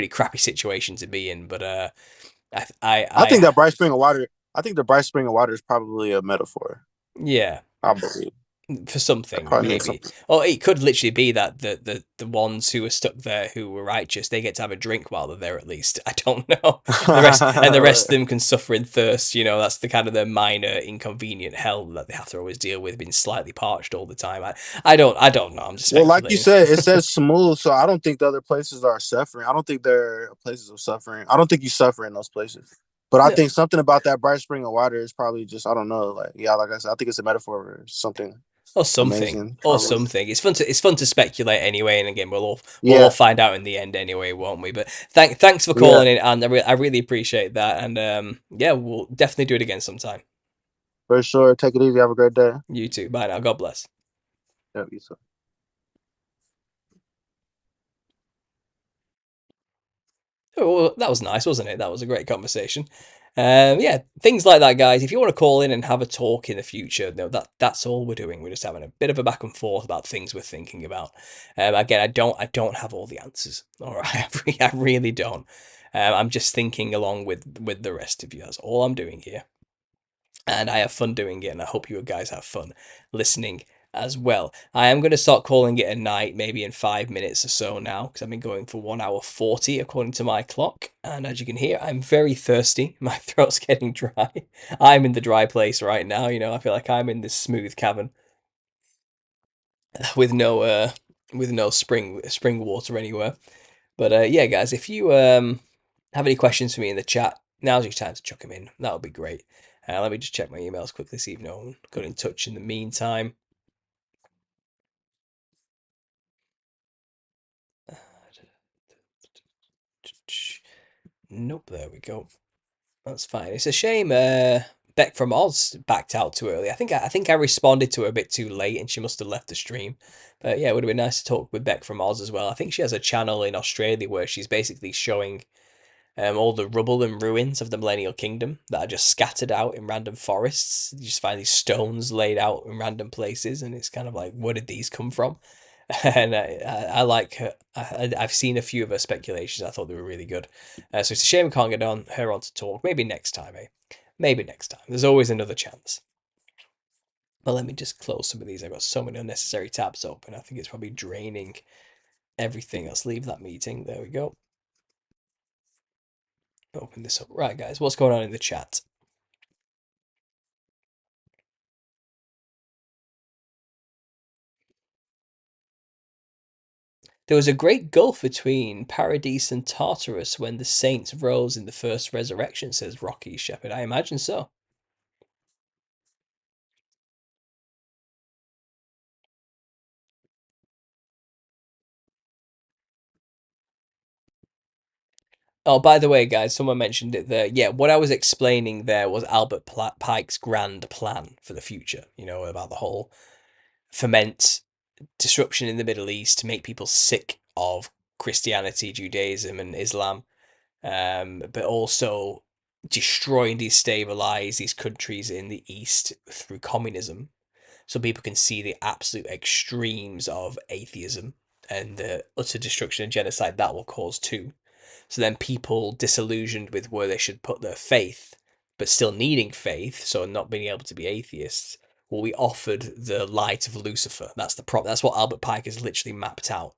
crappy situation to be in. But I think I that bright spring of water. I think the bright spring of water is probably a metaphor. yeah, I believe for that something probably means maybe, something. or it could literally be that the ones who are stuck there who were righteous, they get to have a drink while they're there at least. I don't know. The rest of Right. them can suffer in thirst. You know, that's the kind of the minor inconvenient hell that they have to always deal with, being slightly parched all the time. I don't know. I'm just Well, like you speculating. said, it says smooth, so I don't think the other places are suffering. I don't think they're places of suffering. I don't think you suffer in those places. But I No, think something about that bright spring of water is probably just I don't know. Like yeah, like I said, I think it's a metaphor for something or something, amazing. or Probably. something. It's fun to speculate anyway. And again, we'll all Yeah. find out in the end anyway, won't we? But thanks for Yeah. calling in, and I really appreciate that. And yeah, we'll definitely do it again sometime. For sure. Take it easy. Have a great day. You too. Bye now. God bless. Yeah, you too. Oh, well, that was nice, wasn't it? That was a great conversation. Yeah, things like that, guys. If you want to call in and have a talk in the future, no, that's all we're doing. We're just having a bit of a back and forth about things we're thinking about. Again, I don't have all the answers. All right, I really don't. I'm just thinking along with the rest of you. That's all I'm doing here, and I have fun doing it, and I hope you guys have fun listening as well. I am going to start calling it a night, maybe in 5 minutes or so now, because I've been going for 1 hour 40 according to my clock. And as you can hear, I'm very thirsty. My throat's getting dry. I'm in the dry place right now. You know, I feel like I'm in this smooth cavern with no spring water anywhere. But yeah, guys, if you have any questions for me in the chat, now's your time to chuck them in. That would be great. Let me just check my emails quickly, see if no one got in touch in the meantime. Nope, there we go. That's fine. It's a shame Beck from Oz backed out too early. I think I responded to her a bit too late and she must have left the stream. But yeah, it would have been nice to talk with Beck from Oz as well. I think she has a channel in Australia where she's basically showing all the rubble and ruins of the millennial kingdom that are just scattered out in random forests. You just find these stones laid out in random places, and it's kind of like, where did these come from? And I like her. I've seen a few of her speculations. I thought they were really good. So it's a shame we can't get her on to talk. Maybe next time, eh? Maybe next time. There's always another chance. But let me just close some of these. I've got so many unnecessary tabs open. I think it's probably draining everything. Let's leave that meeting. There we go. Open this up. Right, guys, what's going on in the chat? There was a great gulf between Paradise and Tartarus when the saints rose in the first resurrection, says Rocky Shepherd. I imagine so. Oh, by the way, guys, someone mentioned it there. Yeah, what I was explaining there was Albert Pike's grand plan for the future, about the whole ferment disruption in the Middle East to make people sick of Christianity, Judaism, and Islam, but also destroy and destabilize these countries in the East through communism, so people can see the absolute extremes of atheism and the utter destruction and genocide that will cause too. So then people disillusioned with where they should put their faith, but still needing faith, so not being able to be atheists, will be offered the light of Lucifer. That's the prop. That's what Albert Pike has literally mapped out.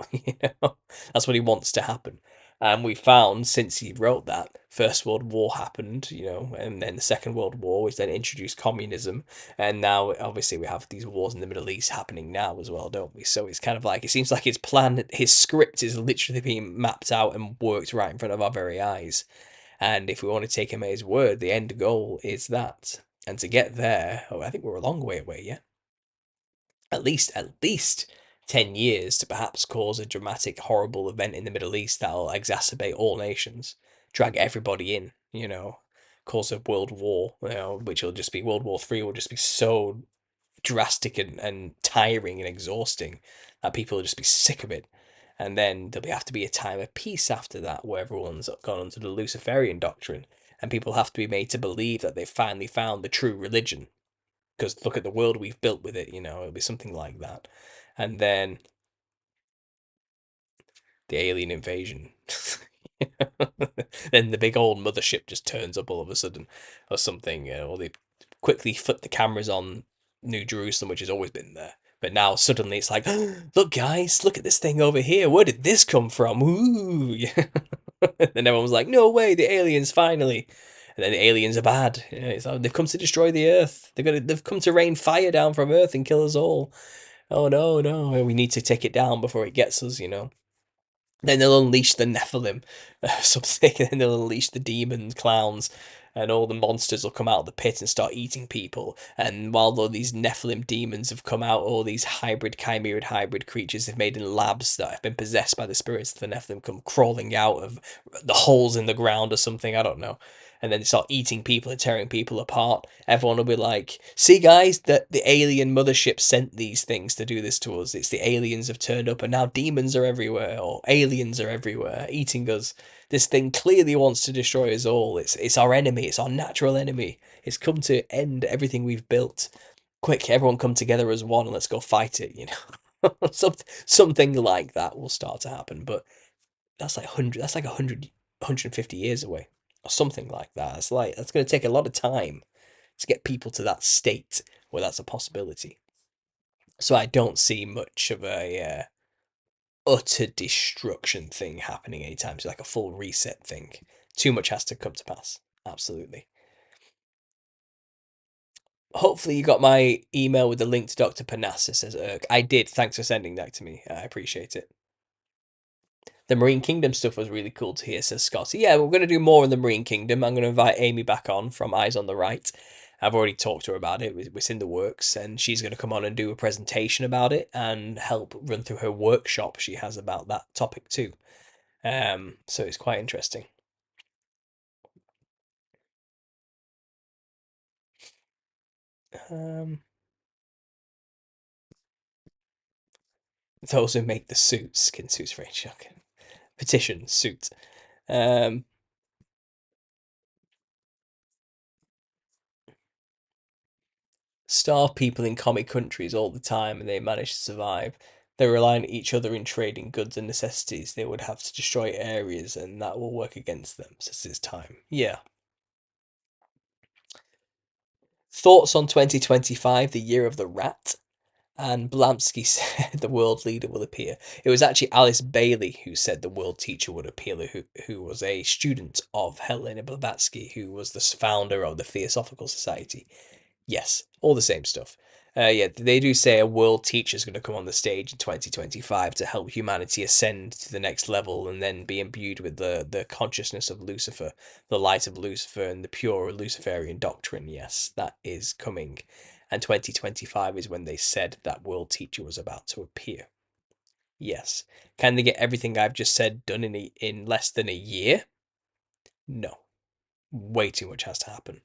That's what he wants to happen. And we found since he wrote that, First World War happened, and then the Second World War, which then introduced communism, and now obviously we have these wars in the Middle East happening now as well, don't we? So it's kind of like, it seems like his plan, his script is literally being mapped out and worked right in front of our very eyes. And if we want to take him at his word, the end goal is that. And to get there, I think we're a long way away, yeah? At least 10 years to perhaps cause a dramatic, horrible event in the Middle East that'll exacerbate all nations, drag everybody in, cause a world war, which will just be World War III, will just be so drastic and tiring and exhausting that people will just be sick of it. And then there'll have to be a time of peace after that where everyone's gone under the Luciferian doctrine and people have to be made to believe that they've finally found the true religion. Because look at the world we've built with it, it'll be something like that. And then the alien invasion. Then the big old mothership just turns up all of a sudden or something, or they quickly flip the cameras on New Jerusalem, which has always been there. But now suddenly it's like, look, guys, look at this thing over here. Where did this come from? Ooh. And everyone was like, no way, the aliens finally. And then the aliens are bad. They've come to destroy the Earth. They've come to rain fire down from Earth and kill us all. Oh no, no, we need to take it down before it gets us. Then they'll unleash the Nephilim, something, and then they'll unleash the demons, clowns, and all the monsters will come out of the pit and start eating people. And while all these Nephilim demons have come out, all these chimeric hybrid creatures they've made in labs that have been possessed by the spirits of the Nephilim come crawling out of the holes in the ground or something, I don't know. And then they start eating people and tearing people apart. Everyone will be like, see guys, that the alien mothership sent these things to do this to us. It's the aliens have turned up and now demons are everywhere, or aliens are everywhere, eating us. This thing clearly wants to destroy us all. It's our enemy, it's our natural enemy. It's come to end everything we've built. Quick, everyone come together as one and let's go fight it. Something like that will start to happen, but that's like 150 years away or something like that. That's going to take a lot of time to get people to that state where that's a possibility. So I don't see much of a utter destruction thing happening anytime. So like a full reset thing. Too much has to come to pass. Absolutely. Hopefully you got my email with the link to Dr. Panassa, says Irk. I did. Thanks for sending that to me. I appreciate it. The Marine Kingdom stuff was really cool to hear, says Scott. So yeah, we're going to do more in the Marine Kingdom. I'm going to invite Amy back on from Eyes on the Right. I've already talked to her about it. It's in the works, and she's going to come on and do a presentation about it and help run through her workshop she has about that topic too. So it's quite interesting. Um, those who make the suits, skin suits, very shocking. Petitions, suit. Um, starve people in commie countries all the time and they manage to survive. They rely on each other in trading goods and necessities. They would have to destroy areas and that will work against them since it's time. Yeah. Thoughts on 2025, the year of the rat? And Blamsky said the world leader will appear. It was actually Alice Bailey who said the world teacher would appear, who was a student of Helena Blavatsky, who was the founder of the Theosophical Society. Yes, all the same stuff. Yeah, they do say a world teacher is going to come on the stage in 2025 to help humanity ascend to the next level and then be imbued with the consciousness of Lucifer, the light of Lucifer, and the pure Luciferian doctrine. Yes, that is coming. And 2025 is when they said that world teacher was about to appear. Yes. Can they get everything I've just said done in less than a year? No. Way too much has to happen.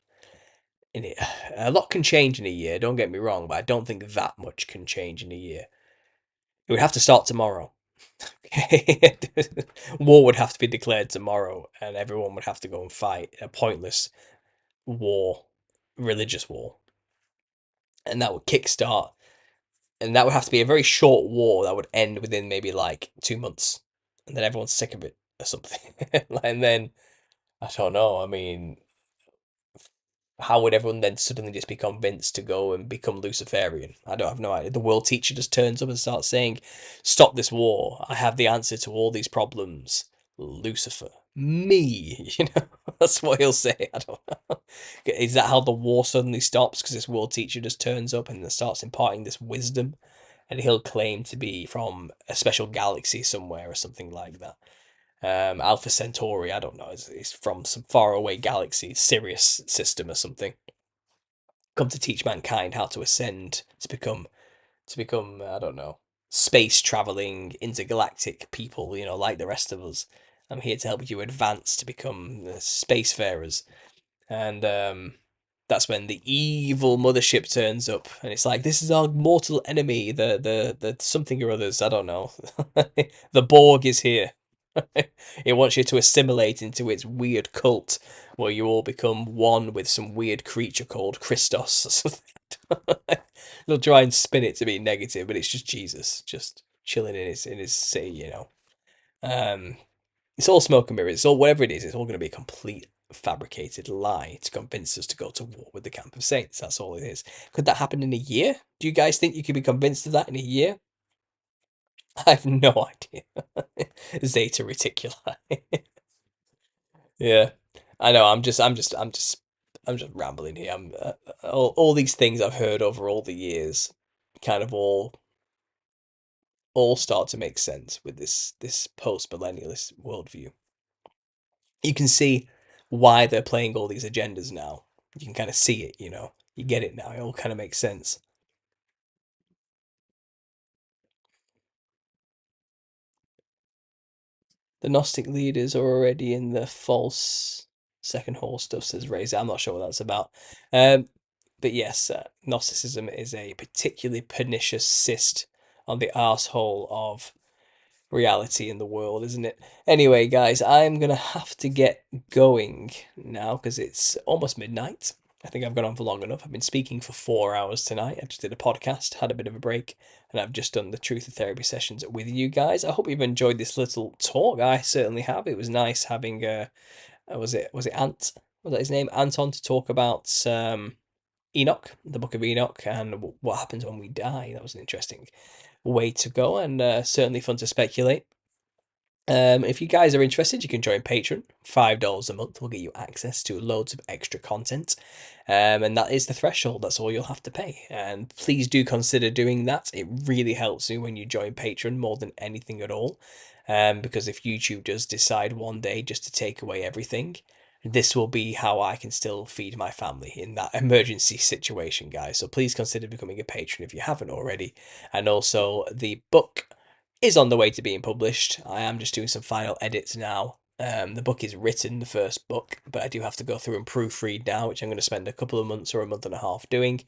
A lot can change in a year, don't get me wrong, but I don't think that much can change in a year. It would have to start tomorrow. War would have to be declared tomorrow, and everyone would have to go and fight a pointless war, religious war. And that would kickstart, and that would have to be a very short war that would end within maybe like 2 months. And then everyone's sick of it or something. And then, I don't know, I mean, how would everyone then suddenly just be convinced to go and become Luciferian? I don't have no idea. The world teacher just turns up and starts saying, "Stop this war. I have the answer to all these problems." Lucifer, me, that's what he'll say. I don't know. Is that how the war suddenly stops? Because this world teacher just turns up and then starts imparting this wisdom, and he'll claim to be from a special galaxy somewhere or something like that. Alpha Centauri, I don't know, is from some faraway galaxy, Sirius system or something. Come to teach mankind how to ascend to become I don't know, space traveling intergalactic people, like the rest of us. I'm here to help you advance to become spacefarers. And that's when the evil mothership turns up, and it's like, this is our mortal enemy, the something or others. I don't know. The Borg is here. It wants you to assimilate into its weird cult, where you all become one with some weird creature called Christos or something. They'll try and spin it to be negative, but it's just Jesus, just chilling in his city. Um, it's all smoke and mirrors. It's all whatever it is. It's all going to be a complete fabricated lie to convince us to go to war with the camp of saints. That's all it is. Could that happen in a year? Do you guys think you could be convinced of that in a year? I have no idea. Zeta Reticuli. Yeah, I know. I'm just rambling here. All these things I've heard over all the years, kind of all start to make sense with this post millennialist worldview. You can see why they're playing all these agendas now. You can kind of see it. You get it now. It all kind of makes sense. The Gnostic leaders are already in the false second hall stuff, says Razor. I'm not sure what that's about. Um, but yes, Gnosticism is a particularly pernicious cyst on the arsehole of reality in the world, isn't it? Anyway, guys, I'm gonna have to get going now because it's almost midnight. I think I've gone on for long enough. I've been speaking for 4 hours tonight. I just did a podcast, had a bit of a break, and I've just done the truth of therapy sessions with you guys. I hope you've enjoyed this little talk. I certainly have. It was nice having was it Ant? Was that his name? Anton, to talk about Enoch, the Book of Enoch, and what happens when we die. That was an interesting way to go, and certainly fun to speculate. If you guys are interested, you can join Patreon. $5 a month will get you access to loads of extra content. And that is the threshold. That's all you'll have to pay. And please do consider doing that. It really helps me when you join Patreon more than anything at all. Because if YouTube does decide one day just to take away everything, this will be how I can still feed my family in that emergency situation, guys. So please consider becoming a patron if you haven't already. And also, the book is on the way to being published. I am just doing some final edits now. The book is written, the first book, but I do have to go through and proofread now, which I'm going to spend a couple of months or a month and a half doing.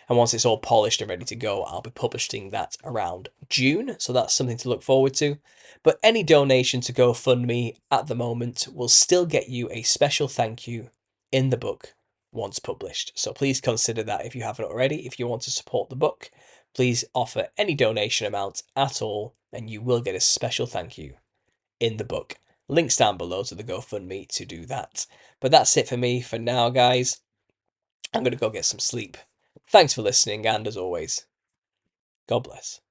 And once it's all polished and ready to go, I'll be publishing that around June. So that's something to look forward to. But any donation to GoFundMe at the moment will still get you a special thank you in the book once published. So please consider that if you haven't already. If you want to support the book, please offer any donation amount at all, and you will get a special thank you in the book. Links down below to the GoFundMe to do that. But that's it for me for now, guys. I'm going to go get some sleep. Thanks for listening, and as always, God bless.